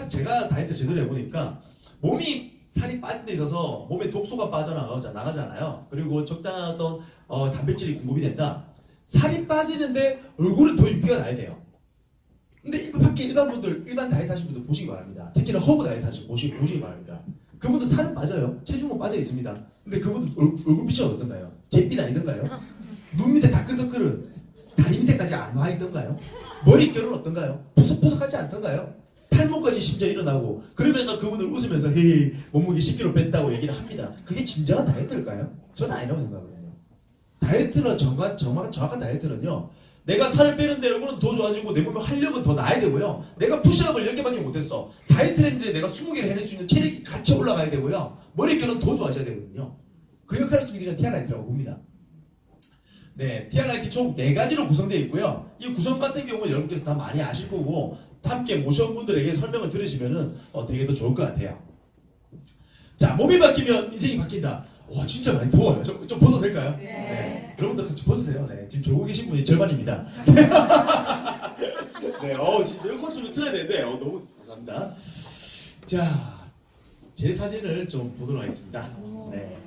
제가 다이어트 제대로 해보니까 몸이 살이 빠진 데 있어서 몸에 독소가 나가잖아요. 그리고 적당한 어떤 단백질이 공급이 된다. 살이 빠지는데 얼굴은 더 윤기가 나야 돼요. 근데 밖에 일반 다이어트 하시는 분들 보시기 바랍니다. 특히나 허브 다이어트 하시는 분들 보시기 바랍니다. 그분들 살은 빠져요. 체중은 빠져 있습니다. 근데 그분들 얼굴빛이 어떤가요? 잿빛 아니던가요? 눈 밑에 다크서클은 다리 밑에까지 안 와 있던가요? 머릿결은 어떤가요? 푸석푸석하지 않던가요? 탈모까지 심지어 일어나고 그러면서 그분들 웃으면서 헤이 몸무게 10kg 뺐다고 얘기를 합니다. 그게 진정한 다이어트일까요? 저는 아니라고 생각하거든요. 다이어트는 정확한 다이어트는요. 내가 살을 빼는데 얼굴은 더 좋아지고 내 몸의 활력은 더 나야 되고요. 내가 푸시업을 10개밖에 못했어. 다이어트를 했는데 내가 20개를 해낼 수 있는 체력이 같이 올라가야 되고요. 머릿결은 더 좋아져야 되거든요. 그 역할을 수행하기 전 TRIT라고 봅니다. 네, TRIT 총 4가지로 구성되어 있고요. 이 구성 같은 경우는 여러분께서 다 많이 아실 거고 함께 모셔온 분들에게 설명을 들으시면은 되게 더 좋을 것 같아요. 자, 몸이 바뀌면 인생이 바뀐다. 와, 진짜 많이 더워요. 좀 벗어도 될까요? 네. 여러분들 좀 벗으세요. 네, 지금 졸고 계신 분이 절반입니다. 네, 진짜 에어컨 좀 틀어야 되는데, 너무 감사합니다. 자, 제 사진을 좀 보도록 하겠습니다. 네.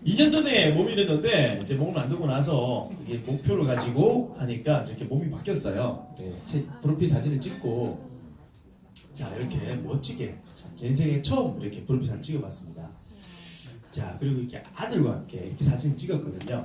2년 전에 몸이 이랬는데, 이제 몸을 만들고 나서, 이게 목표를 가지고 하니까 이렇게 몸이 바뀌었어요. 네, 제 프로필 사진을 찍고, 자, 이렇게 멋지게, 인생에 처음 이렇게 프로필 사진 찍어봤습니다. 자, 그리고 이렇게 아들과 함께 이렇게 사진을 찍었거든요.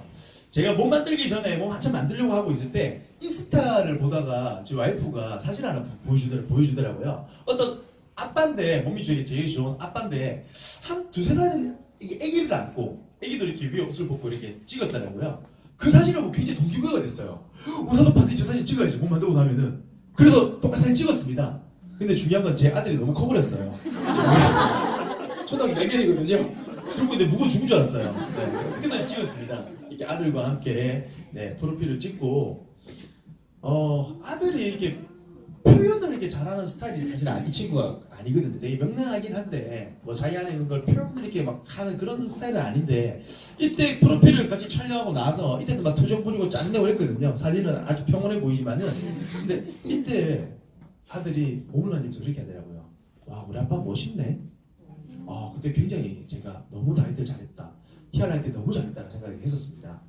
제가 몸 만들기 전에 몸 한참 만들려고 하고 있을 때 인스타를 보다가 제 와이프가 사진 하나 보여주더라고요. 어떤 아빠인데 몸이 제일 좋은 아빠인데 한 2-3살은 아기를 안고 아기도 이렇게 위에 옷을 벗고 이렇게 찍었더라고요. 그 사진을 보고 굉장히 동기부여가 됐어요. 나도 반드시 저 사진 찍어야지 몸 만들고 나면은. 그래서 똑같은 사진 찍었습니다. 근데 중요한 건 제 아들이 너무 커버렸어요. 초등학교 4개월이거든요. 들고 있는데 무거 죽은 줄 알았어요. 네, 어떻게든 찍었습니다. 이렇게 아들과 함께 프로필을 찍고 아들이 이렇게 표현을 이렇게 잘하는 스타일이 사실 이 친구가 아니거든요. 되게 명랑하긴 한데 뭐 자기 안에 있는 걸 표현을 이렇게 막 하는 그런 스타일은 아닌데 이때 프로필을 같이 촬영하고 나서 이때도 막 투정 부리고 짜증내고 그랬거든요. 사진은 아주 평온해 보이지만은 근데 이때 아들이 몸을 만지면서 그렇게 하더라고요. 와, 우리 아빠 멋있네. 그때 굉장히 제가 너무 다이어트를 잘했다. TRIT 너무 잘했다는 생각을 했었습니다.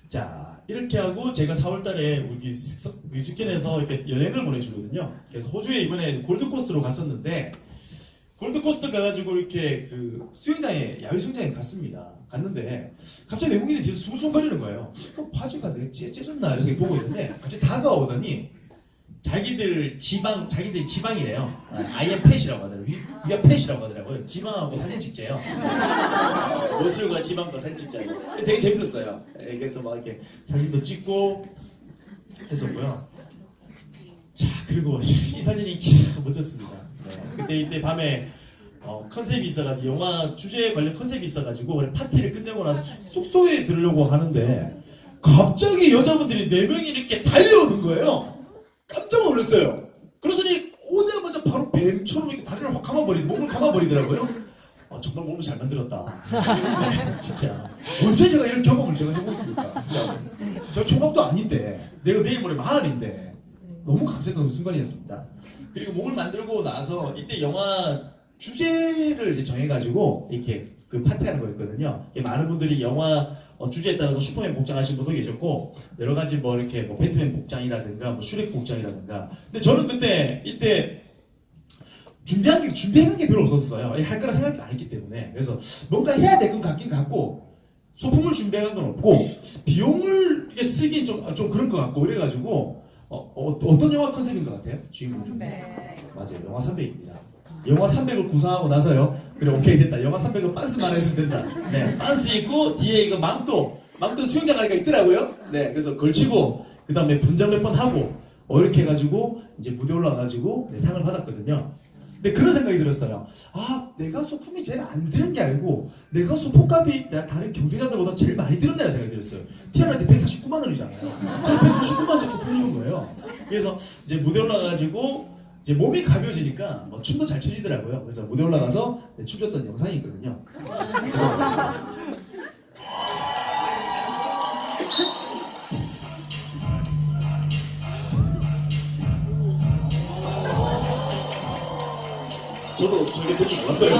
자, 이렇게 하고 제가 4월달에 우리 숙견에서 이렇게 여행을 보내주거든요. 그래서 호주에 이번에 골드코스트로 갔었는데 골드코스트 가가지고 이렇게 그 수영장에 야외 수영장에 갔는데 갑자기 외국인이 뒤에서 숭숭거리는 거예요. 바지가 내가 찢어졌나 이래서 보고 있는데 갑자기 다가오더니 자기들 지방이래요. I am fat이라고 하더라고요. We are fat이라고 하더라고요. 지방하고 사진 찍재요. 모슬과 지방과 사진 찍자요. 되게 재밌었어요. 그래서 막 이렇게 사진도 찍고 했었고요. 자, 그리고 이 사진이 참 멋졌습니다. 네. 이때 밤에 컨셉이 있어가지고 영화 주제에 관련 컨셉이 있어가지고 파티를 끝내고 나서 숙소에 들으려고 하는데 갑자기 여자분들이 4명이 이렇게 달려오는 거예요. 깜짝 놀랐어요. 그러더니 오자마자 바로 뱀처럼 이렇게 다리를 확 몸을 감아버리더라고요. 정말 몸을 잘 만들었다. 네, 진짜 언제 제가 이런 경험을 제가 해보겠습니까? 진짜 저 총각도 아닌데 내가 내일 모레 40인데 너무 감사했던 순간이었습니다. 그리고 몸을 만들고 나서 이때 영화 주제를 이제 정해가지고 이렇게 그 파티하는 거였거든요. 많은 분들이 영화 주제에 따라서 슈퍼맨 복장하신 분도 계셨고 여러 가지 뭐 이렇게 뭐 배트맨 복장이라든가 뭐 슈렉 복장이라든가. 근데 저는 그때 이때 준비하는 게 별로 없었어요. 할 거라 생각이 안 했기 때문에. 그래서 뭔가 해야 될 건 같긴 같고 소품을 준비한 건 없고 비용을 이게 쓰긴 좀 그런 것 같고 그래가지고 어떤 영화 컨셉인 것 같아요? 주인공 중에? 맞아요. 영화 300입니다. 영화 300을 구상하고 나서요. 그래 오케이 됐다. 영화 300은 빤스만 했으면 된다. 네, 빤스 있고 뒤에 이거 망토 수영장 가니까 있더라고요. 네, 그래서 걸치고 그 다음에 분장 몇 번 하고 이렇게 해가지고 이제 무대 올라가가지고 네, 상을 받았거든요. 근데 그런 생각이 들었어요. 아, 내가 소품이 제일 안 드는 게 아니고 내가 소품값이 다른 경쟁자들보다 제일 많이 드는다는 생각이 들었어요. 티아라한테 149만 원이잖아요. 저는 149만 원짜리 소품 입은 거예요. 그래서 이제 무대 올라가가지고 이제 몸이 가벼워지니까 뭐 춤도 잘 추시더라고요. 그래서 무대 올라가서 네, 춤췄던 영상이 있거든요. 저도 저게 될 줄 몰랐어요.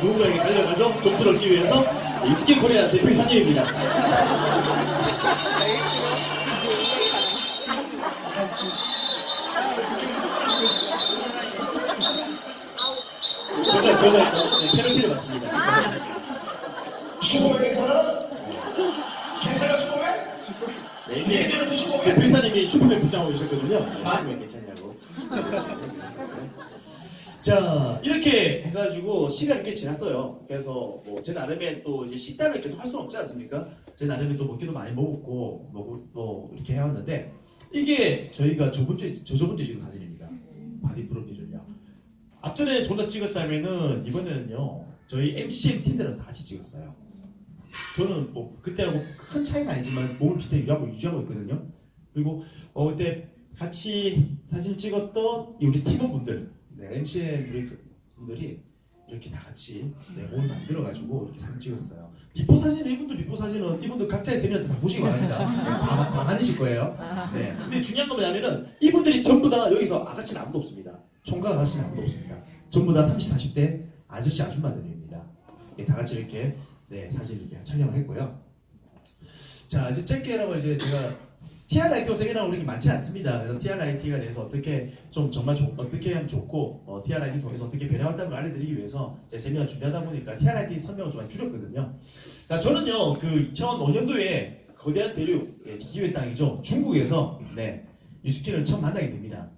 누군가에게 달려가서 점수를 얻기 위해서 이스킨 코리아 대표이사님입니다. 제가 페널티를 받습니다. 슈퍼맨 괜찮아? 괜찮아 슈퍼맨? 네, 이게 대표이사님이 슈퍼맨 복장하고 계셨거든요. 슈퍼맨 괜찮냐고. 자, 이렇게 해가지고 시간이 꽤 지났어요. 그래서 뭐 제 나름의 또 이제 식단을 계속 할 수는 없지 않습니까? 제 나름의 또 먹기도 많이 먹었고 뭐 이렇게 해왔는데 이게 저희가 저번 주에 찍은 사진입니다. 바디 프로필을요. 앞전에 존나 찍었다면은 이번에는요 저희 MCM 팀들은 다 같이 찍었어요. 저는 뭐 그때하고 큰 차이는 아니지만 몸을 비슷하게 유지하고 있거든요. 그리고 그때 같이 사진 찍었던 우리 팀원분들, 네, MCM 브레이크 분들이 이렇게 다 같이 네, 몸을 만들어가지고 이렇게 사진 찍었어요. 비포 사진은 이분들 각자의 세미나를 다 보시기 바랍니다. 네, 과간이실 거예요. 네. 근데 중요한 건 뭐냐면은 이분들이 전부 다 여기서 아가씨는 아무도 없습니다. 총각 아가씨는 아무도 없습니다. 전부 다 30, 40대 아저씨 아줌마들입니다. 네, 다 같이 이렇게 네, 사진 이렇게 촬영을 했고요. 자, 이제 짧게라고 이제 제가 TRITO 세미나가 우리 많지 않습니다. 그래서 TRIT가 대해서 어떻게 좀 정말 어떻게 하면 좋고 TRIT 통해서 어떻게 변해왔다는 걸 알려드리기 위해서 제 세미나 준비하다 보니까 TRIT 설명을 좀 많이 줄였거든요. 자, 저는요 그 2005년도에 거대한 대륙 기회의 땅이죠 중국에서 네, 유스킨을 처음 만나게 됩니다.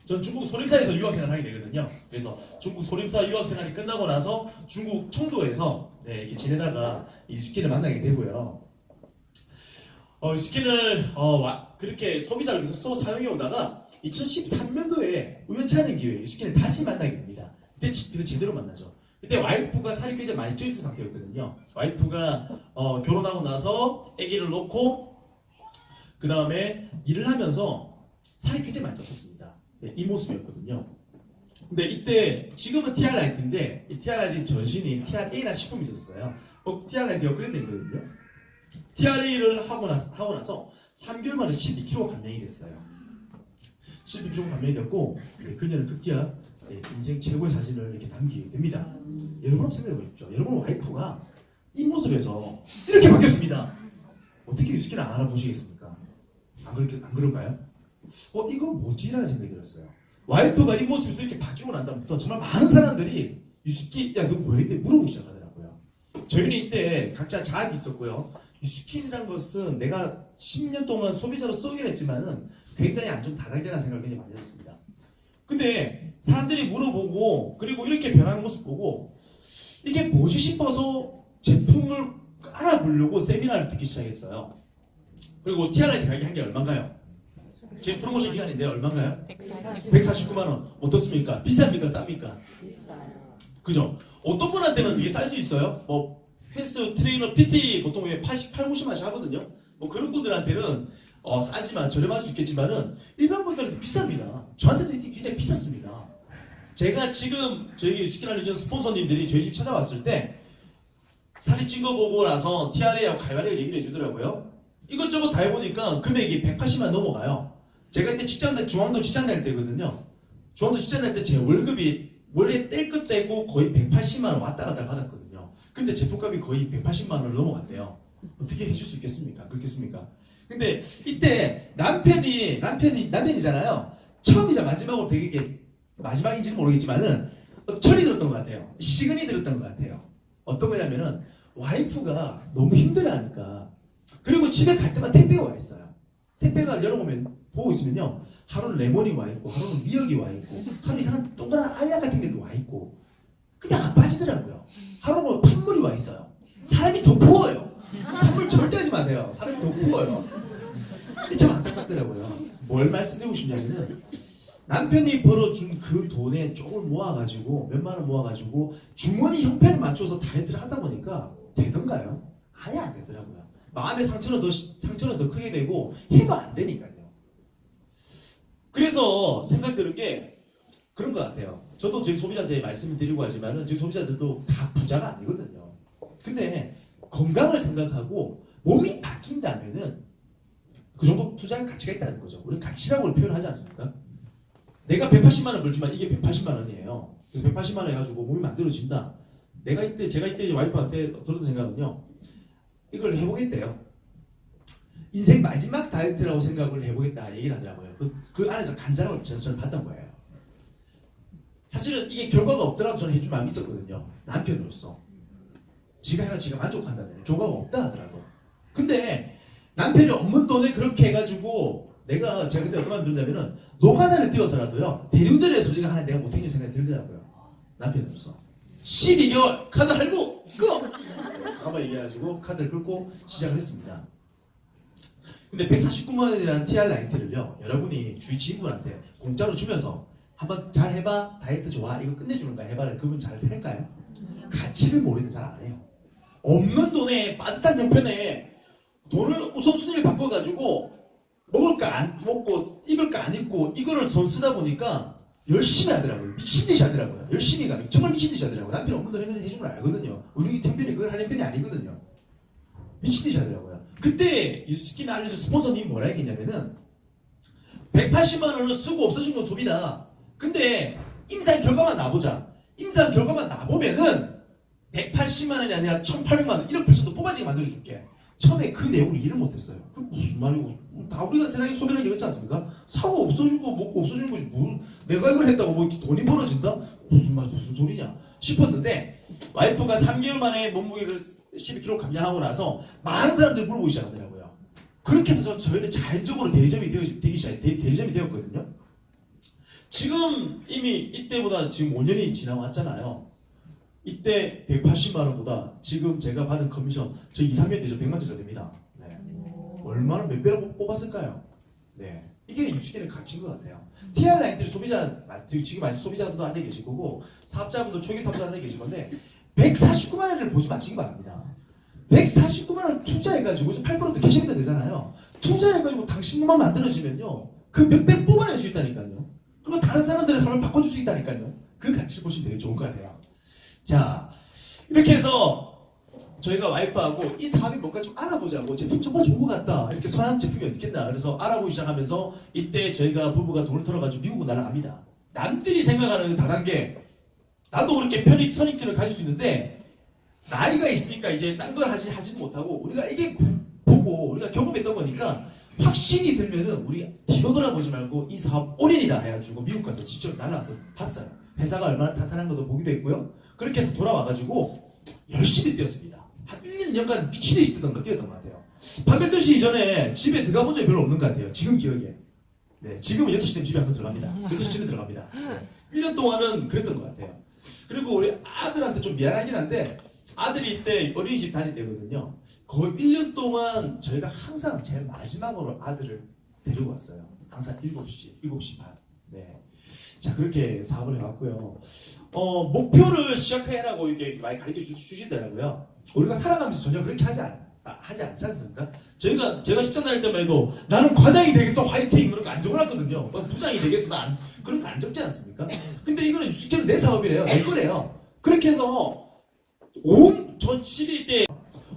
전 중국 소림사에서 유학생활을 하게 되거든요. 그래서 중국 소림사 유학생활이 끝나고 나서 중국 청도에서 네, 이렇게 지내다가 유스킨을 만나게 되고요. 유스킨을 그렇게 소비자를 계속 사용해 오다가 2013년도에 우연치 않은 기회에 유스킨을 다시 만나게 됩니다. 그때 제대로 만나죠. 그때 와이프가 살이 굉장히 많이 쪄있을 상태였거든요. 와이프가 결혼하고 나서 아기를 놓고 그 다음에 일을 하면서 살이 굉장히 많이 쪘었습니다. 네, 이 모습이었거든요. 근데 이때 지금은 TRIT인데 이 TRIT 전신인 TRA라는 식품이 있었어요. TRIT 업그레이드 됐거든요. TRA를 하고 나서 3개월 만에 12kg 감량이 됐어요. 12kg 감량이 됐고 그녀는 급기야 인생 최고의 사진을 이렇게 남기게 됩니다. 여러분 한번 생각해 보십시오. 여러분 와이프가 이 모습에서 이렇게 바뀌었습니다. 어떻게 유스킨을 안 알아보시겠습니까? 안 그럴까요? 이건 뭐지라는 생각이 들었어요. 와이프가 이 모습에서 이렇게 바뀌고 난 다음부터 정말 많은 사람들이 유스킨 야 너 뭐했는데 물어보기 시작하더라고요. 저희는 이때 각자 자학이 있었고요. 유스킨이라는 것은 내가 10년 동안 소비자로 쓰긴 했지만은 굉장히 안 좋은 다단계라는 생각을 굉장히 많이 했습니다. 근데 사람들이 물어보고 그리고 이렇게 변하는 모습 보고 이게 뭐지 싶어서 제품을 알아보려고 세미나를 듣기 시작했어요. 그리고 티알라이트 가격이 한 게 얼마인가요? 지금 프로모션 기간인데 얼마인가요? 149만 원. 어떻습니까? 비쌉니까? 쌉니까? 그죠? 어떤 분한테는 이게 쌀 수 있어요. 뭐 헬스 트레이너 PT 보통 왜 88, 90만씩 하거든요. 뭐 그런 분들한테는 싸지만 저렴할 수 있겠지만은 일반 분들한테 비쌉니다. 저한테도 이게 굉장히 비쌌습니다. 제가 지금 저희 스키날리전 스폰서님들이 저희 집 찾아왔을 때 살이 찐 거 보고 나서 TRA하고 갈바리를 얘기를 해주더라고요. 이것저것 다 해보니까 금액이 180만 넘어가요. 제가 이때 중앙도 직장 다닐 때거든요. 중앙도 직장 다닐 때 제 월급이 원래 뗄 것 떼고 거의 180만 원 왔다 갔다 받았거든요. 근데 제품값이 거의 180만 원을 넘어갔대요. 어떻게 해줄 수 있겠습니까? 그렇겠습니까? 근데 이때 남편이잖아요. 처음이자 마지막으로 되게 이게 마지막인지는 모르겠지만은 철이 들었던 것 같아요. 시근이 들었던 것 같아요. 어떤 거냐면은 와이프가 너무 힘들어하니까 그리고 집에 갈 때마다 택배가 와 있어요. 택배가 열어보면 보고 있으면요. 하루는 레몬이 와 있고 하루는 미역이 와 있고 하루 이상한 동그란 알약 같은 게도 와 있고 그냥 안 빠지더라고요. 하루는 판물이 와 있어요. 사람이 더 부어요. 판물 절대 하지 마세요. 사람이 더 부어요. 참 안타깝더라고요. 뭘 말씀드리고 싶냐면은 남편이 벌어준 그 돈에 조금 모아가지고 몇만 원 모아가지고 주머니 형편에 맞춰서 다이어트를 하다 보니까 되던가요? 아예 안 되더라고요. 마음의 상처는 더 크게 되고 해도 안 되니까요. 그래서 생각 드는 게 그런 것 같아요. 저도 제 소비자한테 말씀을 드리고 하지만은 제 소비자들도 다 부자가 아니거든요. 근데 건강을 생각하고 몸이 바뀐다면은 그 정도 투자할 가치가 있다는 거죠. 우리 가치라고 표현하지 않습니까? 내가 180만 원 벌지만 이게 180만 원이에요. 180만 원 해가지고 몸이 만들어진다. 제가 이때 와이프한테 들었던 생각은요. 이걸 해보겠대요. 인생 마지막 다이어트라고 생각을 해보겠다 얘기를 하더라고요. 그 안에서 간절함을 저는 봤던 거예요. 사실은 이게 결과가 없더라도 저는 해줄 마음이 있었거든요. 남편으로서. 지가 만족한다면 결과가 없다 하더라도. 근데 남편이 없는 돈에 그렇게 해가지고 제가 그때 어떤 마음이 들었냐면은 노가다를 띄워서라도요. 대리운전에서 우리가 하나 내가 못해줄 생각이 들더라고요. 남편으로서. 12개월 카드 할부 끊어! 한번 얘기해가지고 카드를 끊고 시작을 했습니다. 근데 149만 원이라는 TR 라이트를요. 여러분이 주위 지인분한테 공짜로 주면서 한번 잘 해봐. 다이어트 좋아. 이거 끝내주는 거야. 해봐라. 그분 잘 할까요? 가치를 모르는 잘 안 해요. 없는 돈에 빠듯한 형편에 돈을 우선순위를 바꿔가지고 먹을 거 안 먹고 입을 거 안 입고 이거를 돈 쓰다 보니까 열심히 하더라고요. 미친 듯이 하더라고요. 열심히 가면 정말 미친 듯이 하더라고요. 남편 없는 돈 해주는 걸 알거든요. 우리 남편이 그걸 하는 편이 아니거든요. 미친 듯이 하더라고요. 그때 유스킨 알려준 스폰서님이 뭐라 했겠냐면은 180만 원을 쓰고 없어진 건 소비다. 근데 임상 결과만 나보자. 임상 결과만 나보면은 180만 원이 아니라 1,800만 원 1억 8천도 뽑아지게 만들어줄게. 처음에 그 내용을 이해를 못했어요. 그 무슨 말이고 다 우리가 세상에 소비라는 게 그렇지 않습니까? 사고 없어지고 먹고 없어지는 거지 뭘 내가 이걸 했다고 뭐 돈이 벌어진다? 무슨 소리냐 싶었는데 와이프가 3개월 만에 몸무게를 12kg 감량하고 나서 많은 사람들이 물어보기 시작하더라고요. 그렇게 해서 저희는 자연적으로 대리점이 되었거든요. 지금 이미 이때보다 지금 5년이 지나왔잖아요. 이때 180만 원보다 지금 제가 받은 커미션 저 2, 3년 되죠. 100만 원짜리 됩니다. 네. 얼마나 몇 배로 뽑았을까요? 네. 이게 유스킨의 가치인 것 같아요. TR 라인들이 지금 아직 소비자분도 앉아 계실 거고 사업자분도 초기 사업자 앉아 계실 건데 149만 원을 보지 마시기 바랍니다. 149만 원을 투자해가지고 8%도 캐시백도 되잖아요. 투자해가지고 당신만 만들어지면요. 그 몇 배 뽑아낼 수 있다니까요. 그리고 다른 사람들의 삶을 바꿔줄 수 있다니까요. 그 가치를 보시면 되게 좋은 것 같아요. 자, 이렇게 해서 저희가 와이프하고 이 사업이 뭔가 좀 알아보자고 제품 정말 좋은 것 같다. 이렇게 선한 제품이 어떻겠나. 그래서 알아보기 시작하면서 이때 저희가 부부가 돈을 털어가지고 미국으로 날아갑니다. 남들이 생각하는 다단계 나도 그렇게 편익 선입견을 가질 수 있는데 나이가 있으니까 이제 딴 걸 하지는 못하고 우리가 이게 보고 우리가 경험했던 거니까 확신이 들면은 우리 뒤도 돌아보지 말고 이 사업 올인이다 해가지고 미국 가서 직접 날아와서 봤어요. 회사가 얼마나 탄탄한 것도 보기도 했고요. 그렇게 해서 돌아와가지고 열심히 뛰었습니다. 한 1, 2년간 미치듯이 뛰었던 것 같아요. 밤 12시 이전에 집에 들어가본 적이 별로 없는 것 같아요. 지금 기억에. 네, 지금은 6시 되면 집에 와서 들어갑니다. 6시 전에 들어갑니다. 네. 1년 동안은 그랬던 것 같아요. 그리고 우리 아들한테 좀 미안하긴 한데 아들이 이때 어린이집 다닐 때거든요. 거의 1년 동안 저희가 항상 제일 마지막으로 아들을 데리고 왔어요. 항상 7시 반. 네. 자, 그렇게 사업을 해왔고요. 목표를 시작해라고 이렇게 많이 가르쳐 주시더라고요. 우리가 살아가면서 전혀 그렇게 하지 않지 않습니까? 제가 직장 다닐 때만 해도 나는 과장이 되겠어 화이팅 그런 거 안 적어놨거든요. 부장이 되겠어 난 그런 거 안 적지 않습니까? 근데 이거는 유스케는 내 사업이래요. 내 거래요. 그렇게 해서 전 시리 때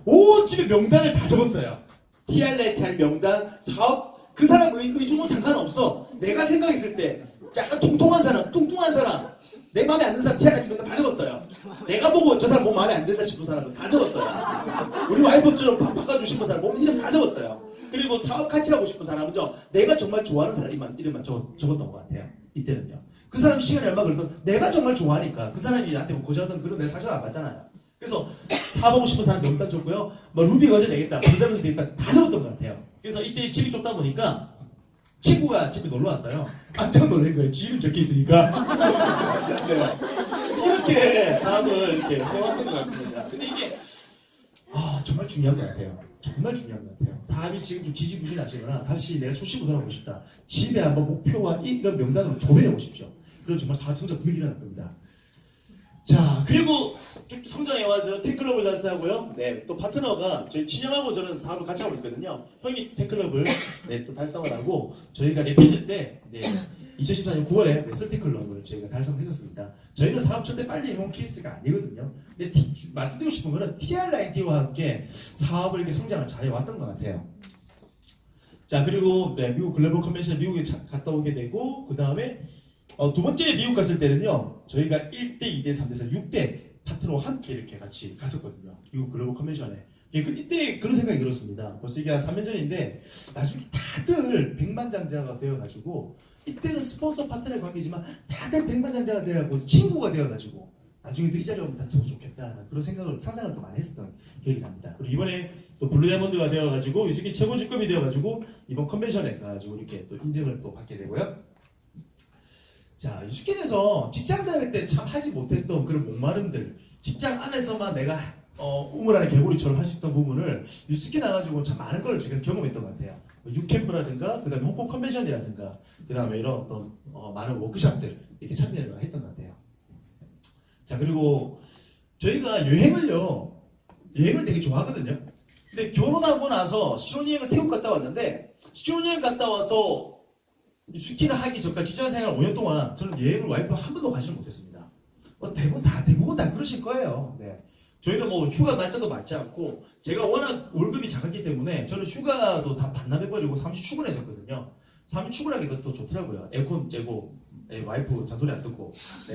온 집에 명단을 다 적었어요. TR라이트 할 명단, 사업 그 사람 의중은 상관없어. 내가 생각했을 때 약간 통통한 사람, 뚱뚱한 사람 내 마음에 안 드는 사람 TR라이트 명단 다 적었어요. 내가 보고 저 사람 몸 마음에 안 든다 싶은 사람은 다 적었어요. 우리 와이프처럼 바꿔주고 싶은 사람 몸 이름 다 적었어요. 그리고 사업 같이 하고 싶은 사람은요 내가 정말 좋아하는 사람 이름만 적었던 것 같아요. 이때는요. 그 사람 시간이 얼마 걸리든 내가 정말 좋아하니까 그 사람이 나한테 뭐 거절하든 그런 내 사실 안 받잖아요. 그래서 사보고 싶은 사람 명단 적고요. 뭐 루비 어제 되겠다, 부담에서 되겠다 다 적었던 것 같아요. 그래서 이때 집이 좁다 보니까 친구가 집에 놀러 왔어요. 깜짝 놀란 거예요. 지 이름 적혀 있으니까. 네. 이렇게 사업을 이렇게 해왔던 것 같습니다. 근데 이게 정말 중요한 것 같아요. 정말 중요한 것 같아요. 사업이 지금 좀 지지부진하시거나 다시 내가 초심으로 돌아가고 싶다. 집에 한번 목표와 이런 명단으로 도배해 보십시오. 그럼 정말 사업 성장 분명히 일어날 겁니다. 자, 그리고 쭉 성장해와서 팬클럽을 달성하고요. 네, 또 파트너가 저희 친형하고 저는 사업을 같이 하고 있거든요. 형이 팬클럽을 또 달성을 하고 저희가 레피즈 때 2014년 9월에 레슬팅클럽을 저희가 달성했었습니다. 저희는 사업 절대 빨리 이용 케이스가 아니거든요. 근데 말씀드리고 싶은 거는 TR라이트와 함께 사업을 이렇게 성장을 잘해왔던 것 같아요. 자, 그리고 미국 글로벌 컨벤션 미국에 갔다 오게 되고 그 다음에 두 번째 미국 갔을 때는요 저희가 1대, 2대, 3대에서 6대 파트너와 함께 이렇게 같이 갔었거든요. 미국 글로벌 컨벤션에. 이때 그런 생각이 들었습니다. 벌써 이게 한 3년 전인데 나중에 다들 백만장자가 되어가지고 이때는 스폰서 파트너의 관계지만 다들 백만장자가 되어가지고 친구가 되어가지고 나중에 이 자리에 오면 다 더 좋겠다 그런 상상을 또 많이 했었던 기억이 납니다. 그리고 이번에 또 블루다이몬드가 되어가지고 유스키 최고 직급이 되어가지고 이번 컨벤션에 가가지고 이렇게 또 인증을 또 받게 되고요. 자, 유스킨에서 직장 다닐 때 참 하지 못했던 그런 목마름들, 직장 안에서만 내가 우물 안에 개구리처럼 할 수 있던 부분을 유스킨 나가지고 참 많은 걸 제가 경험했던 것 같아요. 유캠프라든가, 그 다음에 홍콩 컨벤션이라든가, 그 다음에 이런 어떤 많은 워크숍들 이렇게 참여를 했던 것 같아요. 자, 그리고 저희가 여행을 되게 좋아하거든요. 근데 결혼하고 나서 신혼여행을 태국 갔다 왔는데 신혼여행 갔다 와서 유스키를 하기 전까지 직장생활 5년 동안 저는 여행을 와이프와 한 번도 가지를 못했습니다. 대부분 다 그러실 거예요. 네. 저희는 뭐 휴가 날짜도 맞지 않고 제가 워낙 월급이 작았기 때문에 저는 휴가도 다 반납해버리고 사무실 출근했었거든요. 사무실 출근하기가 더 좋더라고요. 에어컨 째고 와이프 잔소리 안 듣고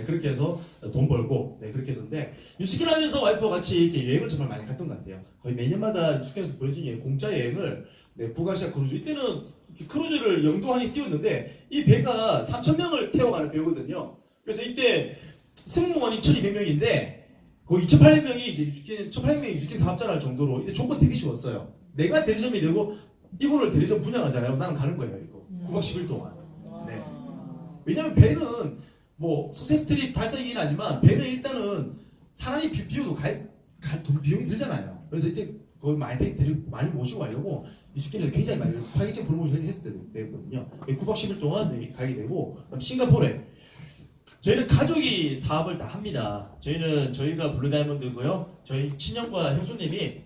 그렇게 해서 돈 벌고 그렇게 했었는데 유스킨 하면서 와이프와 같이 이렇게 여행을 정말 많이 갔던 것 같아요. 거의 매년마다 유스킨에서 보내준 여행, 공짜 여행을 북아시아 크루즈 이때는 크루즈를 영도항에 띄웠는데 이 배가 3,000명을 태워가는 배거든요. 그래서 이때 승무원이 1,200명인데 거의 2,800명이 이제 1,800명이 유스킨 사업자를 할 정도로 이때 조건 되게 쉬웠어요. 내가 대리점이 되고 이분을 대리점 분양하잖아요. 나는 가는 거예요. 이거 9박 10일 동안. 네. 왜냐면 배는 뭐 석세스트립 달성이긴 하지만 배는 일단은 사람이 비워도 돈 비용이 들잖아요. 그래서 이때 거의 많이 모시고 가려고 유스킨에서 굉장히 많이 파격적 프로모션을 했을 때거든요. 9박 10일 동안 가게 되고 그럼 싱가포르에 저희는 가족이 사업을 다 합니다. 저희가 블루다이몬드고요. 저희 친형과 형수님이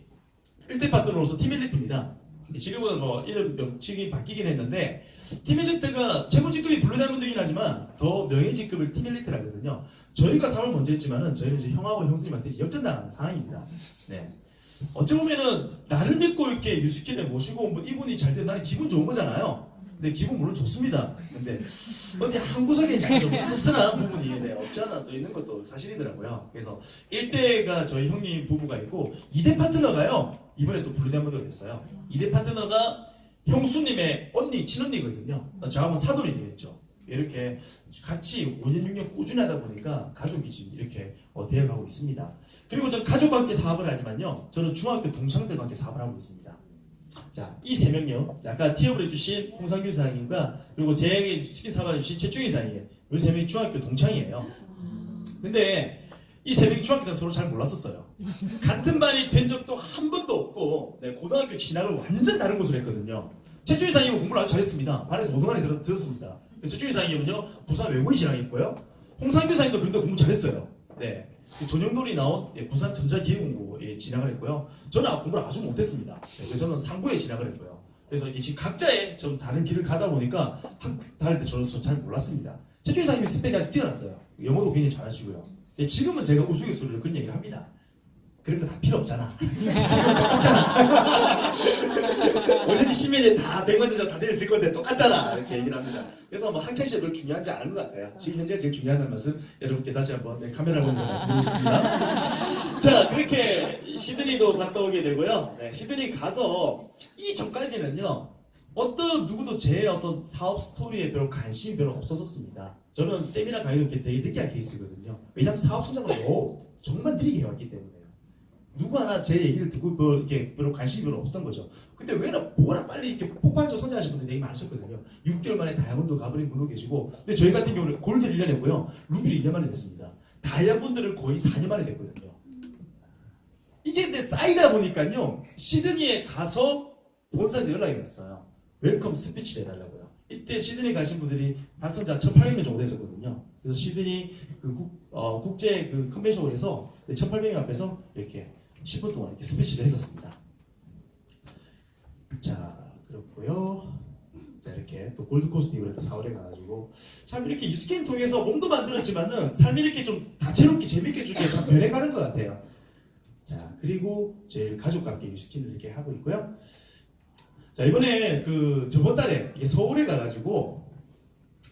1대 파트너로서 팀엘리트입니다. 지금은 뭐 이름 명칭이 바뀌긴 했는데 팀엘리트가 최고 직급이 블루다이몬드이긴 하지만 더 명예 직급을 팀엘리트라거든요. 저희가 사업을 먼저 했지만은 저희는 이제 형하고 형수님한테 역전당한 상황입니다. 네. 어찌 보면은 나를 믿고 이렇게 유스킨에 모시고 온 이분이 잘 되면 나는 기분 좋은 거잖아요. 근데 기분 물론 좋습니다. 근데 어디 한 구석에 좀 씁쓸한 부분이 없지 않아 또 있는 것도 사실이더라고요. 그래서 1대가 저희 형님 부부가 있고 2대 파트너가요. 이번에 또 블루다이몬드가 됐어요. 2대 파트너가 형수님의 친언니거든요. 저하고 사돈이 되겠죠. 이렇게 같이 5년 6년 꾸준히 하다 보니까 가족이 지금 이렇게 되어가고 있습니다. 그리고 저는 가족과 함께 사업을 하지만요. 저는 중학교 동창들과 함께 사업을 하고 있습니다. 자, 이 세 명이요. 아까 티업을 해주신 홍상규 사장님과 그리고 제에게 스킨 사업을 해주신 최충희 사장님. 이 세 명이 중학교 동창이에요. 근데 이 세 명이 중학교 때 서로 잘 몰랐었어요. 같은 반이 된 적도 한 번도 없고 네, 고등학교 진학을 완전 다른 곳으로 했거든요. 최준희 이사님은 공부를 아주 잘했습니다. 반에서 5등 안에 들었습니다. 최준희 이사님은요 부산 외고에 진학했고요. 홍상규 이사님도 그런데 공부 잘했어요. 네, 전용돌이 나온 부산 전자기계공고에 진학을 했고요. 저는 공부를 아주 못했습니다. 네, 그래서 저는 상고에 진학을 했고요. 그래서 이게 지금 각자의 좀 다른 길을 가다 보니까 학교 다닐 때 저는 잘 몰랐습니다. 최준희 이사님이 스펙이 아주 뛰어났어요. 영어도 굉장히 잘하시고요. 지금은 제가 우스갯소리로 그런 얘기를 합니다. 그런 거 다 필요 없잖아. 지금 똑같잖아. 원래는 시민이 다 100만 다 되었을 건데 똑같잖아. 이렇게 얘기를 합니다. 그래서 뭐 학창시절 별로 중요하지 않은 것 같아요. 지금 현재 제일 중요하다는 말씀 여러분께 다시 한번 카메라를 보면서 말씀드리고 싶습니다. 자, 그렇게 시드니도 갔다 오게 되고요. 네, 시드니 가서 이 전까지는요. 어떤 누구도 제 어떤 사업 스토리에 별로 관심이 별로 없었습니다. 저는 세미나 강의도 되게 느끼한 케이스거든요. 왜냐하면 사업 성장을 정말 느리게 해왔기 때문에요. 누구 하나 제 얘기를 듣고 이렇게 별로 관심이 별로 없었던 거죠. 근데 뭐라 빨리 이렇게 폭발적으로 성장하신 분들이 되게 많으셨거든요. 6개월 만에 다이아몬드 가버린 분도 계시고, 근데 저희 같은 경우는 골드 1년 했고요. 루비를 2년 만에 됐습니다. 다이아몬드를 거의 4년 만에 됐거든요. 이게 근데 쌓이다 보니까요. 시드니에 가서 본사에서 연락이 왔어요. 웰컴 스피치를 해달라고요. 이때 시드니 가신 분들이 달성자 1,800명 정도 됐었거든요. 그래서 시드니 국제 컨벤션홀에서 1,800명 앞에서 이렇게 10분 동안 이렇게 스피치를 했었습니다. 자, 그렇고요. 자, 이렇게 또 골드코스트 이후에 또 4월에 가가지고 참 이렇게 유스케임 통해서 몸도 만들었지만은 삶이 이렇게 좀 다채롭게 재밌게 주게 참 변해가는 것 같아요. 자, 그리고 제 가족과 함께 유스케임을 이렇게 하고 있고요. 자, 이번에 저번 달에 이게 서울에 가가지고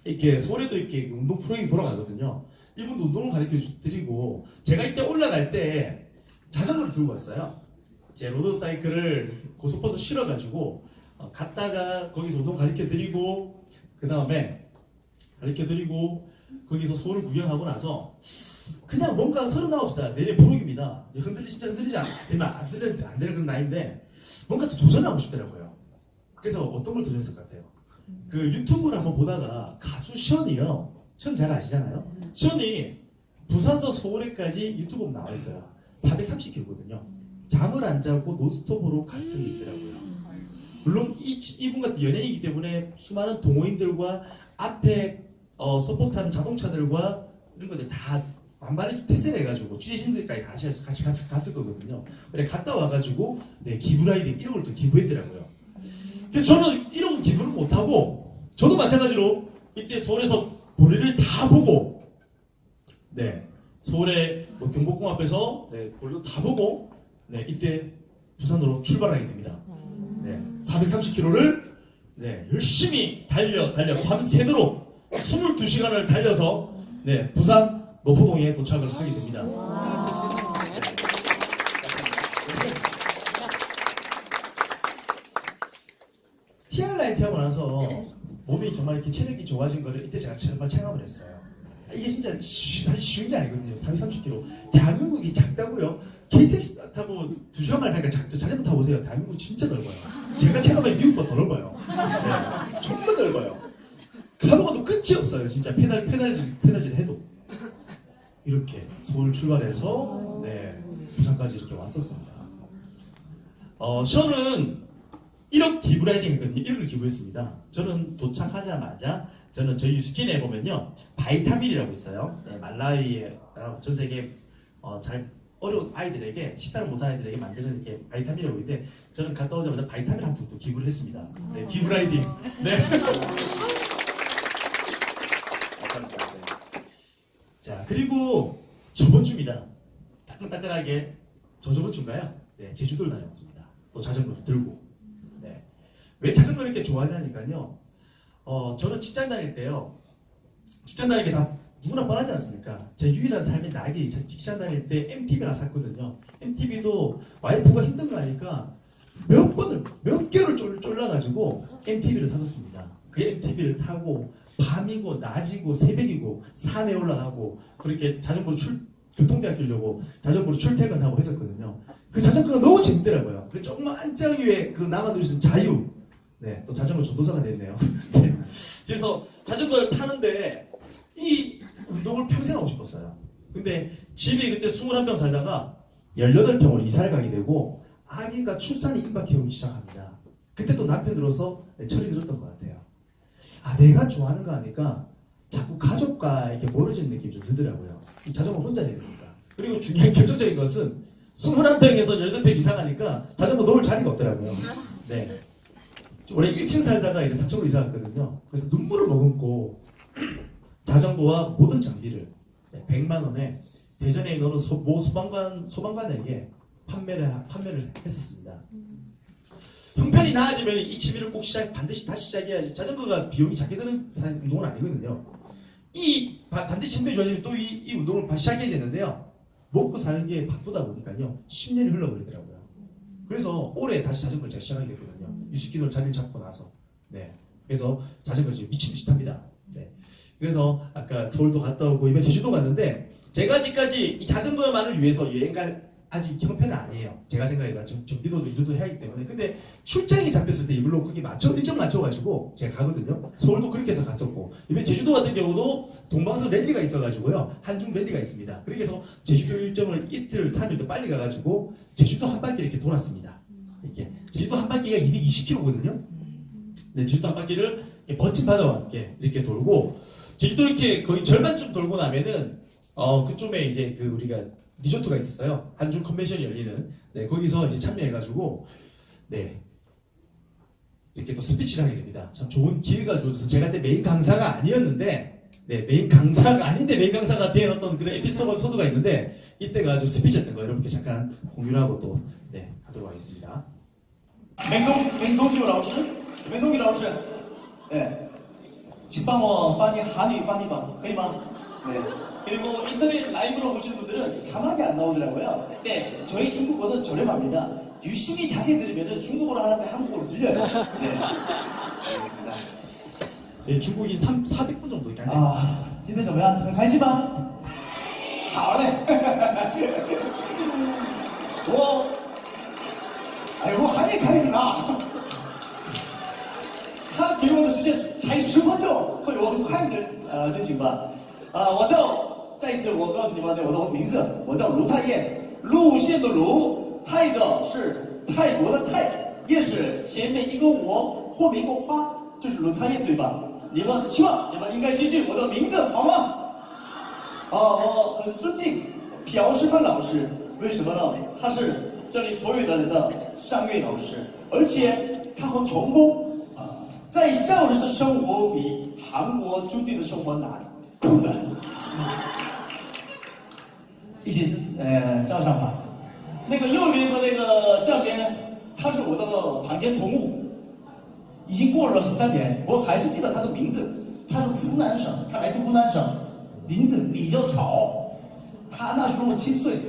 이렇게 서울에도 이렇게 운동 프로그램이 돌아가거든요. 이분도 운동을 가르쳐 드리고 제가 이때 올라갈 때 자전거를 들고 왔어요. 제 로드사이클을 고속버스 실어가지고 갔다가 거기서 운동 가르쳐 드리고 그 다음에 가르쳐 드리고 거기서 서울을 구경하고 나서 그냥 뭔가 39살 내년 부록입니다. 진짜 흔들리지 않으면 안 되는 그런 나이인데 뭔가 또 도전하고 싶더라고요. 그래서 어떤 걸 도전했을 것 같아요? 유튜브를 한번 보다가 가수 션이요. 션 잘 아시잖아요. 션이 부산서 서울에까지 유튜브 나와 있어요. 430km거든요. 잠을 안 자고 논스톱으로 갔던 게 있더라고요. 물론 이분 같은 연예인이기 때문에 수많은 동호인들과 앞에 서포트하는 자동차들과 이런 것들 다 만반의 태세를 해가지고 취재진들까지 같이 갔을 거거든요. 그래 갔다 와가지고 기부라이딩 이런 걸 또 기부했더라고요. 그래서 저는 이런 기부를 못하고 저도 마찬가지로 이때 서울에서 볼일을 다 보고 서울의 경복궁 앞에서 볼일도 다 보고 이때 부산으로 출발하게 됩니다. 430km를 열심히 달려 밤새도록 22시간을 달려서 부산 노포동에 도착을 하게 됩니다. TR라이트 하고 나서 몸이 정말 이렇게 체력이 좋아진 거를 이때 제가 정말 체감을 했어요. 이게 진짜 사실 쉬운 게 아니거든요. 430km. 대한민국이 작다고요. KTX 타고 2시간 만에 가니까 자전거 타보세요. 대한민국 진짜 넓어요. 제가 체감한 미국보다 더 넓어요. 정말 넓어요. 가도 끝이 없어요. 진짜 페달질 해도. 이렇게 서울 출발해서 부산까지 이렇게 왔었습니다. 저는 1억 기부라이딩 했거든요. 1억을 기부했습니다. 저는 도착하자마자 저는 저희 유스킨에 보면요 바이타밀이라고 있어요. 말라위라고 전 세계 잘 어려운 아이들에게 식사를 못하는 아이들에게 만드는 이렇게 바이타밀이라고 있는데 저는 갔다 오자마자 바이타밀 한 푼도 기부를 했습니다. 기부라이딩. 자, 그리고 저번 주입니다. 따끈따끈하게 저번 주인가요? 제주도를 다녀왔습니다. 또 자전거를 들고. 왜 자전거를 이렇게 좋아하냐니까요. 저는 직장 다닐 때요. 직장 다닐 게 다 누구나 뻔하지 않습니까? 제 유일한 삶의 낙이 직장 다닐 때 MTV를 샀거든요. MTV도 와이프가 힘든 거 아니까 몇 개월을 쫄라가지고 MTV를 샀었습니다. 그 MTV를 타고 밤이고 낮이고 새벽이고 산에 올라가고 그렇게 자전거로 교통대 아끼려고 자전거로 출퇴근하고 했었거든요. 그 자전거가 너무 재밌더라고요. 그 조그만 안장 위에 나만 누릴 수 있는 자유. 또 자전거 전도사가 됐네요. 그래서 자전거를 타는데 이 운동을 평생 하고 싶었어요. 근데 집에 그때 21평 살다가 18평으로 이사를 가게 되고 아기가 출산이 임박해오기 시작합니다. 그때 또 남편으로서 철이 들었던 것 같아요. 아, 내가 좋아하는 거 하니까 자꾸 가족과 이렇게 멀어지는 느낌이 좀 들더라고요. 이 자전거 혼자 해야 되니까. 그리고 중요한 결정적인 것은 21평에서 18평 이사 가니까 자전거 놓을 자리가 없더라고요. 네. 원래 1층 살다가 이제 4층으로 이사 갔거든요. 그래서 눈물을 머금고 자전거와 모든 장비를 100만 원에 대전에 있는 어느 모 소방관에게 판매를 했었습니다. 형편이 나아지면 이 취미를 꼭 반드시 다시 시작해야지. 자전거가 비용이 작게 드는 운동은 아니거든요. 반드시 형편이 좋아지면 또 이 운동을 다시 시작해야 되는데요. 먹고 사는 게 바쁘다 보니까요. 10년이 흘러버리더라고요. 그래서 올해 다시 자전거를 제가 시작하게 됐거든요. 유스키노를 자리를 잡고 나서. 네. 그래서 자전거를 지금 미친듯이 탑니다. 네. 그래서 아까 서울도 갔다 오고 이번 제주도 갔는데 제가 아직까지 이 자전거만을 위해서 여행 갈 아직 형편은 아니에요. 제가 생각해도 지금 경기도도 일도 해야 하기 때문에. 근데 출장이 잡혔을 때 이걸로 크게 일정 맞춰가지고 제가 가거든요. 서울도 그렇게 해서 갔었고 이번 제주도 같은 경우도 동방서 랠리가 있어가지고요. 한중 랠리가 있습니다. 그렇게 해서 제주도 일정을 이틀 3일 더 빨리 가가지고 제주도 한 바퀴를 이렇게 돌았습니다. 이렇게 제주도 한 바퀴가 220km거든요. 네, 제주도 한 바퀴를 멋진 바다와 함께 이렇게 돌고 제주도 이렇게 거의 절반쯤 돌고 나면은 그쯤에 이제 그 우리가 리조트가 있었어요. 한중 컨벤션이 열리는. 네, 거기서 이제 참여해가지고 네 이렇게 또 스피치를 하게 됩니다. 참 좋은 기회가 주어져서 제가 그때 메인 강사가 아니었는데 네 메인 강사가 아닌데 메인 강사가 된 어떤 그런 에피소드가 있는데 이때가 아주 스피치였던 거 여러분께 잠깐 공유를 하고 또 네 하도록 하겠습니다. 梅东有老师，梅东有老师，哎，请帮我翻译韩语翻译吧，可以吗？ 네. 그리고 인터넷 라이브로 보시는 분들은 자막이 안 나오더라고요. 네, 저희 중국어는 저렴합니다. 유심히 자세히 들으면 중국어로 하는데 한국어로 들려요. 네, 알겠습니다. 네, 중국인 400분 정도 이렇게 앉아. 啊，今天怎么样？很开心吗？好嘞。我还没开始呢。他给我的时间才10分钟，所以我很快的进行吧。再一次我告诉你们我的名字，我叫卢泰业，路线的卢，泰的是泰国的泰，业是前面一个我，后面一个花，就是卢泰业对吧？希望你们应该记住我的名字好吗？我很尊敬朴世芬老师，为什么呢？他是这里所有的人的上乐老师，而且他很成功在校园的生活比韩国驻地的生活难。 困难，一起照相吧。那个右边的那个相片，他是我的旁间同务，已经过了13年，我还是记得他的名字。他是湖南省，他来自湖南省，名字比较吵。他那时候7岁，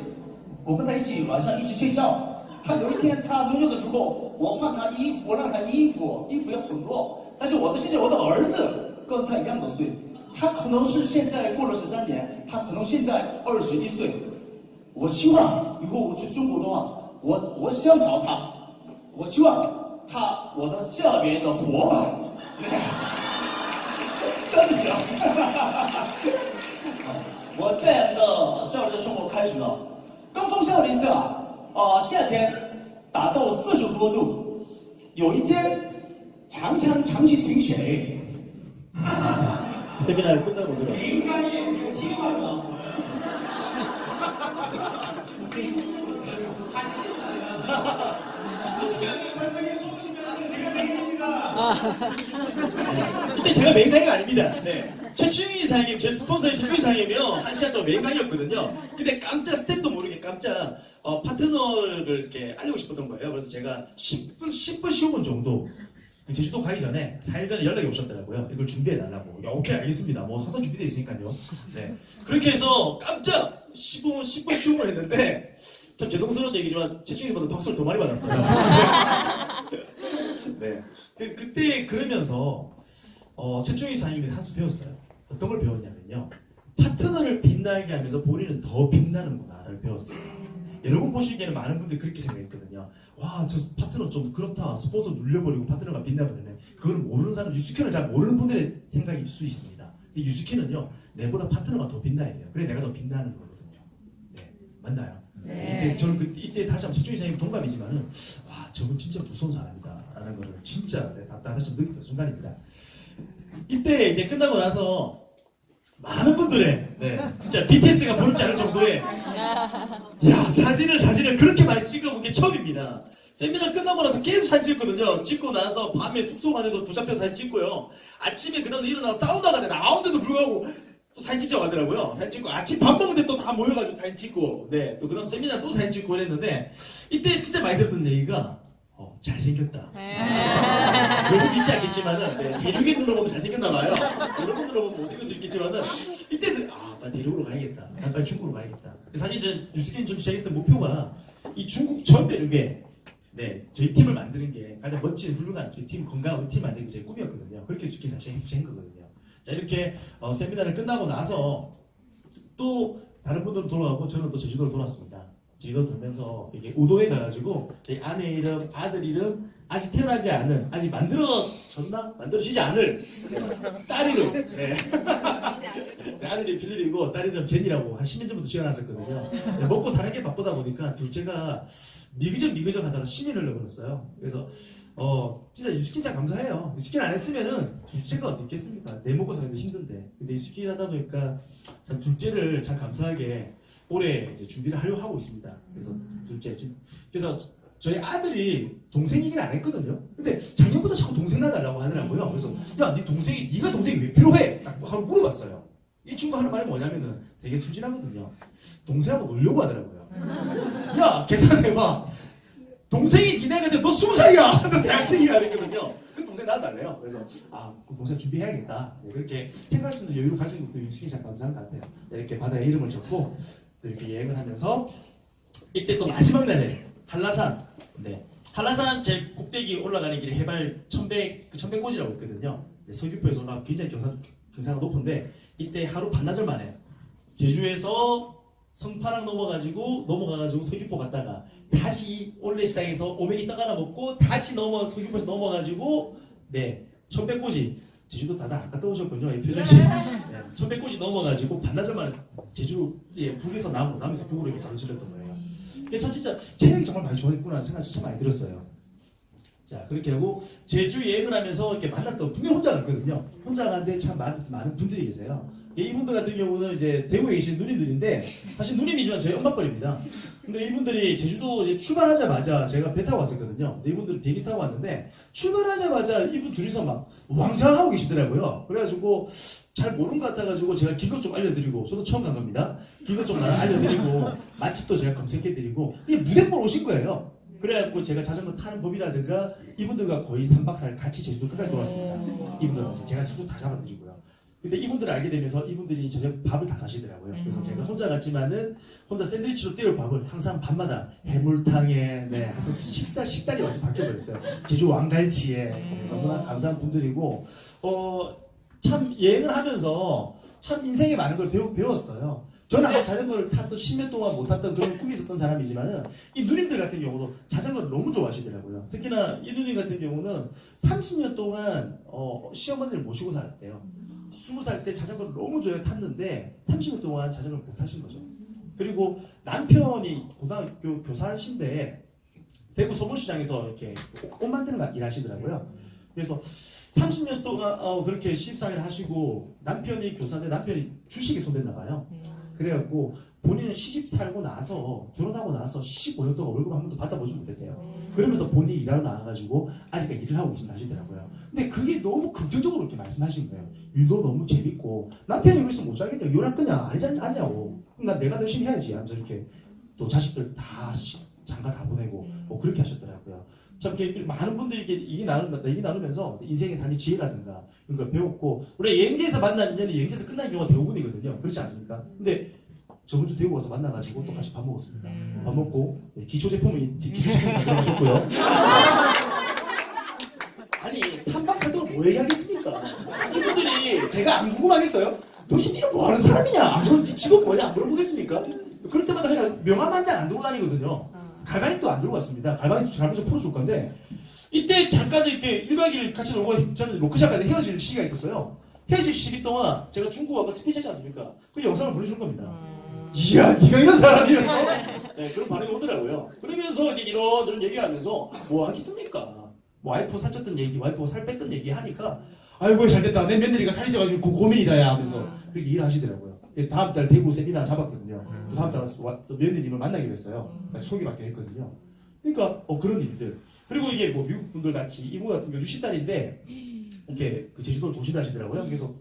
我跟他晚上一起睡觉。他有一天他轮流的时候，我换他衣服，我让他衣服也很多。但是我的儿子跟他一样的岁。 他可能是现在过了13年，他可能现在21岁。我希望以后我去中国的话，我想找他，我希望我的下边的伙伴，真的想，我这样的校园生活开始了。刚从校园夏天达到40多度，有一天长期停水。세미나를 끝나고 들었어요. 이때 제가 메인 강의가 아닙니다. 네. 최충희 사장님, 제 스폰서인 최충희 사장님이요. 1시간 동안 메인 강의였거든요. 근데 깜짝 스텝도 모르게 깜짝 파트너를 이렇게 알리고 싶었던 거예요. 그래서 제가 10분, 15분 정도 제주도 가기 전에 4일 전에 연락이 오셨더라고요. 이걸 준비해달라고. 야, 오케이, 알겠습니다. 뭐 항상 준비되어 있으니까요. 네. 그렇게 해서 깜짝 10분, 15분 했는데 참 죄송스러운 얘기지만 최충희보다 박수를 더 많이 받았어요. 네. 그때 그러면서 최충희 사장님이 한 수 배웠어요. 어떤 걸 배웠냐면요. 파트너를 빛나게 하면서 본인은 더 빛나는구나를 배웠어요. 여러분 보시기에는 많은 분들이 그렇게 생각했거든요. 와, 저 파트너 좀 그렇다. 스폰서 눌려버리고 파트너가 빛나버리네. 그걸 모르는 사람, 유스케를 잘 모르는 분들의 생각일 수 있습니다. 근데 유스케는요, 내보다 파트너가 더 빛나야 돼요. 그래 내가 더 빛나는 거거든요. 맞나요? 네. 이때 저는 이때 다시 한번 최충희 사장님 동감이지만은 와 저분 진짜 무서운 사람이다라는 거를 진짜 다시 한번 느꼈던 순간입니다. 이때 이제 끝나고 나서 많은 분들의 진짜 BTS가 부럽지 않을 정도의 사진을 그렇게 많이 찍어본 게 처음입니다. 세미나 끝나고 나서 계속 사진 찍거든요. 찍고 나서 밤에 숙소만 해도 붙잡혀서 사진 찍고요. 아침에 그다음 일어나서 사우나가 나오는데도 불구하고 또 사진 찍자고 하더라고요. 사진 찍고 아침 밥 먹는데 또 다 모여가지고 사진 찍고 또 그다음 세미나 또 사진 찍고 그랬는데 이때 진짜 많이 들었던 얘기가 잘생겼다. 진짜 여러분 믿지 않겠지만은 대륙에 눌러보면 잘생겼나 봐요. 여러분 눌러보면 못생길 수 있겠지만은 이때는 나 대륙으로 가야겠다. 난 빨리 중국으로 가야겠다. 사실 이제 뉴스게임 지금 시작했던 목표가 이 중국 전 대륙에 저희 팀을 만드는 게 가장 멋진 훌륭한 저희 팀 건강한 팀 만드는 게 제 꿈이었거든요. 그렇게 쉽게 사실 한 거거든요. 자 이렇게 세미나를 끝나고 나서 또 다른 분들은 돌아가고 저는 또 제주도를 돌았습니다. 제주도 돌면서 이게 우도에 가가지고 제 아내 이름, 아들 이름 아직 태어나지 않은 아직 만들어지지 않을 딸 이름 아들이 빌리고 딸 이름 제니라고 한 10년 전부터 지어놨었거든요. 먹고 사는 게 바쁘다 보니까 둘째가 미그적 하다가 심이 흘러버렸어요. 그래서 진짜 유스킨 참 감사해요. 유스킨 안 했으면은 둘째가 어디 있겠습니까? 내 먹고 사는 게 힘든데. 근데 유스킨 하다 보니까 참 둘째를 참 감사하게 올해 이제 준비를 하려고 하고 있습니다. 그래서 둘째 지금 그래서 저희 아들이 동생 얘기를 안 했거든요. 근데 작년부터 자꾸 동생 나달라고 하더라고요. 그래서 야, 네가 동생이 왜 필요해? 딱 하고 물어봤어요. 이 친구 하는 말이 뭐냐면은 되게 순진하거든요. 동생하고 놀려고 하더라고요. 야, 계산해봐. 동생이 니네가 너 20살이야. 너 대학생이야. 그랬거든요. 동생 나와달래요. 그래서 그 동생 준비해야겠다. 그렇게 생각할 수 있는 여유를 가진 것도 유승이 참 감사한 것 같아요. 이렇게 바다에 이름을 적고 또 이렇게 여행을 하면서 이때 또 마지막 날에 한라산. 한라산 제일 꼭대기 올라가는 길에 해발 1100고지라고 있거든요. 서귀포에서 올라가면 굉장히 경사가 높은데 이때 하루 반나절 만에 제주에서 성파랑 넘어가가지고 서귀포 갔다가 다시 올레시장에서 오메기 떡 하나 먹고 다시 서귀포에서 넘어가지고 1100고지 제주도 다들 안 갔다 오셨군요. 이 표정이 1100고지 넘어가지고 반나절 만에 제주 북에서 남에서 북으로 이렇게 가로질렀던 거예요. 참 진짜 체력이 정말 많이 좋아했구나 생각이 참 많이 들었어요. 자 그렇게 하고 제주 여행을 하면서 이렇게 만났던 분명 혼자 갔거든요. 혼자 갔는데 참 많은 분들이 계세요. 이분들 같은 경우는 이제 대구에 계신 누님들인데 사실 누님이지만 저희 엄마뻘입니다. 근데 이분들이 제주도 이제 출발하자마자 제가 배 타고 왔었거든요. 근데 이분들이 비행기 타고 왔는데 출발하자마자 이분 둘이서 막 왕창하고 계시더라고요. 그래가지고 잘 모르는 것 같아가지고 제가 긴 것 좀 알려드리고 저도 처음 간 겁니다. 긴 것 좀 알려드리고 맛집도 제가 검색해드리고 이게 무대볼 오신 거예요. 그래갖고 제가 자전거 타는 법이라든가 이분들과 거의 3박 4일 같이 제주도 끝까지 돌았습니다. 이분들은 제가 수도 다 잡아드리고요. 근데 이분들을 알게 되면서 이분들이 저녁 밥을 다 사시더라고요. 그래서 제가 혼자 갔지만은 혼자 샌드위치로 때울 밥을 항상 밤마다 해물탕에 항상 식단이 완전 바뀌어버렸어요. 제주 왕갈치에 너무나 감사한 분들이고 참 여행을 하면서 참 인생에 많은 걸 배웠어요. 저는 아예 자전거를 탔던 10년 동안 못 탔던 그런 꿈이 있었던 사람이지만은 이 누님들 같은 경우도 자전거를 너무 좋아하시더라고요. 특히나 이 누님 같은 경우는 30년 동안 시어머니를 모시고 살았대요. 20살 때 자전거를 너무 좋아해 탔는데 30년 동안 자전거를 못 타신 거죠. 그리고 남편이 고등학교 교사신데 대구 소문시장에서 이렇게 옷 만드는 거 일하시더라고요. 그래서 30년 동안 그렇게 시집살이를 하시고 남편이 교사인데 남편이 주식에 손댔나 봐요. 그래갖고 본인은 시집 살고 나서 결혼하고 나서 15년 동안 월급 한 번도 받아보지 못했대요. 그러면서 본인이 일하러 나와가지고 아직까지 일을 하고 계신다 하시더라고요. 근데 그게 너무 긍정적으로 이렇게 말씀하시는 거예요. 일도 너무 재밌고 남편이 그래서 못 자겠냐 요럴 거냐 아니지 않냐고 그럼 난 내가 열심히 해야지 하면서 이렇게 또 자식들 다 장가 다 보내고 그렇게 하셨더라고요. 참 이렇게 많은 분들이 이렇게 얘기 나누면서 인생의 삶의 지혜라든가 이런 걸 배웠고 우리 여행지에서 만난 인연이 여행지에서 끝나는 경우가 대부분이거든요. 그렇지 않습니까? 근데 저번 주 대구 가서 만나가지고 또 같이 밥 먹었습니다. 밥 먹고 기초 제품을 만들어가셨고요. 아니 3박 4일 동안 뭐 얘기하겠습니까? 이분들이 제가 안 궁금하겠어요? 도대체 니는 뭐 하는 사람이냐? 안 물어보면 네 직업 뭐냐? 안 물어보겠습니까? 그럴 때마다 그냥 명함 한 장 안 들고 다니거든요. 갈바닉도 안 들고 왔습니다. 갈바닉도 좀 풀어줄 건데 이때 잠깐 이렇게 1박 2일 같이 놀고 저는 로크샵까지 헤어질 시기가 있었어요. 헤어질 시기 동안 제가 중국하고 스피치 하지 않습니까? 그 영상을 보내주는 겁니다. 이야, 네가 이런 사람이었어? 네, 그런 반응이 오더라고요. 그러면서 이제 이런저런 얘기하면서 뭐 하겠습니까? 뭐 와이프 살쪘던 얘기, 와이프가 살 뺐던 얘기 하니까 아이고 잘됐다. 내 며느리가 살이 쪄가지고 고민이다야 하면서 그렇게 일을 하시더라고요. 다음 달 대구 세미나 잡았거든요. 또 다음 달 또 며느님을 만나기로 했어요. 소개받기로 했거든요. 그러니까 그런 일들. 그리고 이게 뭐 미국 분들 같이 이모 같은 경우 60살인데 이렇게 그 제주도를 도시다 하시더라고요. 그래서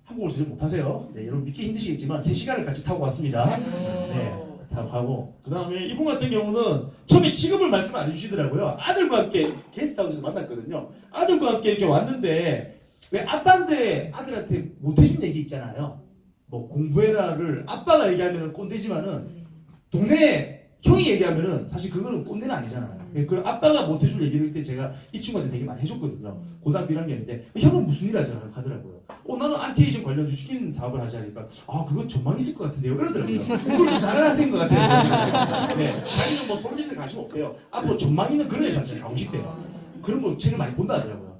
한국어를 제대로 못하세요. 네, 여러분 믿기 힘드시겠지만 3시간을 같이 타고 왔습니다. 네, 타고 가고 그 다음에 이분 같은 경우는 처음에 직업을 말씀 안 해주시더라고요. 아들과 함께 게스트하우스에서 만났거든요. 아들과 함께 이렇게 왔는데 왜 아빠인데 아들한테 못해준 얘기 있잖아요. 뭐 공부해라를 아빠가 얘기하면 꼰대지만은 동네 형이 얘기하면은 사실 그거는 꼰대는 아니잖아요. 그 아빠가 못해줄 얘기를 때 제가 이 친구한테 되게 많이 해줬거든요. 고등학교 1학년인데 형은 무슨 일 하잖아요 하더라고요. 나는 안티에이션 관련 뉴스킨 사업을 하지 하니까 그건 전망 있을 것 같은데요 그러더라고요. 그걸 좀 잘하는 학생인 것 같아요. 네, 자기는 뭐 솔직히 관심 없대요. 앞으로 전망 있는 그런 회사를 가고 싶대요. 그런 거 책을 많이 본다 하더라고요.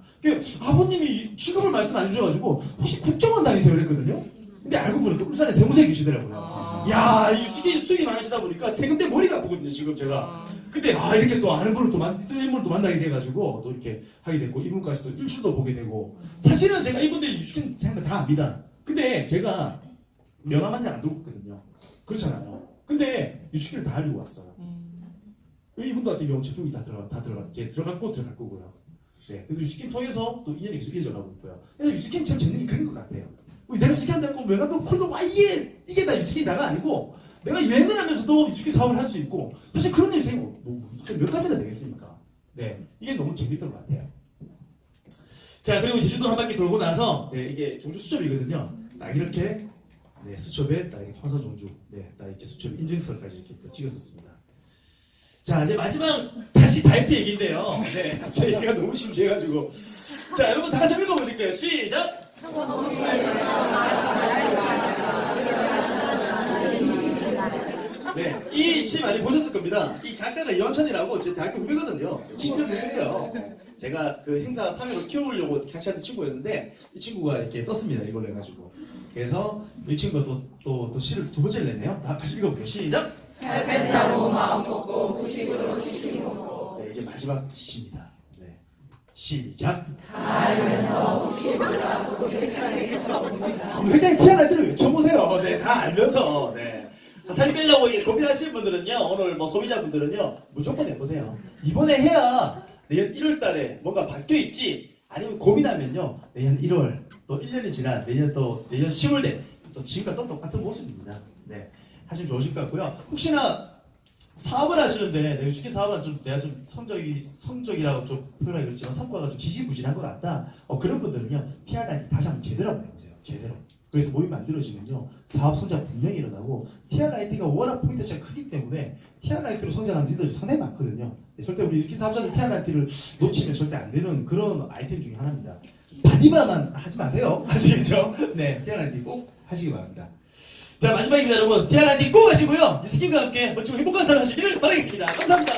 아버님이 직업을 말씀 안 해주셔가지고 혹시 국정원 다니세요 그랬거든요. 근데 알고 보니까 울산에 세무서에 계시더라고요. 야, 이 수익이 많으시다 보니까 세금 때 머리가 아프거든요, 지금 제가. 근데 이렇게 또 아는 분을 또 인물을 또 만나게 돼가지고 또 이렇게 하게 됐고 이분까지 또 일출도 보게 되고 사실은 제가 이분들이 유스킨 생각 다 압니다. 근데 제가 명함 한 장 안 들고 왔거든요. 그렇잖아요. 근데 유스킨을 다 알고 왔어요. 이분도 같은 경우는 제품이 다 들어갔고 들어갈 거고요. 네, 그리고 유스킨 통해서 또 인연이 계속 이어져가고 있고요. 그래서 유스킨 참 재능이 그런 것 같아요. 내가 유스킨 한다고 명함도 콜도 이게 다 유스킨 나가 아니고 내가 여행을 하면서도 유스킨 사업을 할 수 있고 사실 그런 일이 몇 가지나 되겠습니까? 네, 이게 너무 재밌던 것 같아요. 자, 그리고 제주도를 한 바퀴 돌고 나서 이게 종주 수첩이거든요. 딱 이렇게 수첩에 딱 이렇게 화서 종주, 딱 이렇게 수첩 인증서까지 이렇게 또 찍었었습니다. 자, 이제 마지막 다시 다이어트 얘기인데요. 네, 제 얘기가 너무 심취해가지고 자, 여러분 다 같이 한번 읽어보실게요. 시작. 네, 이 시 많이 보셨을 겁니다. 이 작가가 이원천이라고 제 대학교 후배거든요. 10년 후배예요. 제가 그 행사 3회로 키워보려고 같이 하는 친구였는데 이 친구가 이렇게 떴습니다. 이걸 해가지고. 그래서 이 친구가 또 시를 두 번째를 냈네요. 다 같이 읽어볼게요. 시작. 살 뺀다고 마음 먹고 후식으로 치킨 먹고. 네, 이제 마지막 시입니다. 네, 시작. 알면서 후식보다 고객상에게 접니다. 검색창에 티아날 때를 외쳐보세요. 네, 다 알면서. 네. 살 빼려고 고민하시는 분들은요, 오늘 뭐 소비자분들은요, 무조건 해보세요. 이번에 해야 내년 1월 달에 뭔가 바뀌어있지, 아니면 고민하면요, 내년 1월, 또 1년이 지나 내년 10월 돼, 또 지금과 또 똑같은 모습입니다. 네. 하시면 좋으실 것 같고요. 혹시나 사업을 하시는데, 유스킨 사업은 내가 좀 성적이라고 좀 표현하기 그렇지만 성과가 좀 지지부진한 것 같다. 그런 분들은요, TR라이트 다시 한번 제대로 한번 해보세요. 제대로. 그래서 모임 만들어지면요, 사업 성장 분명히 일어나고, TR라이트가 워낙 포인트 차이가 크기 때문에 TR라이트로 성장하는 리더들이 상당히 많거든요. 절대 우리 유스킨 사업자들 TR라이트를 놓치면 절대 안 되는 그런 아이템 중에 하나입니다. 바디바만 하지 마세요. 아시겠죠? 네, TR라이트 꼭 하시기 바랍니다. 자, 마지막입니다, 여러분. TR라이트 꼭 하시고요. 유스킨과 함께 멋지고 행복한 삶 하시기를 바라겠습니다. 감사합니다.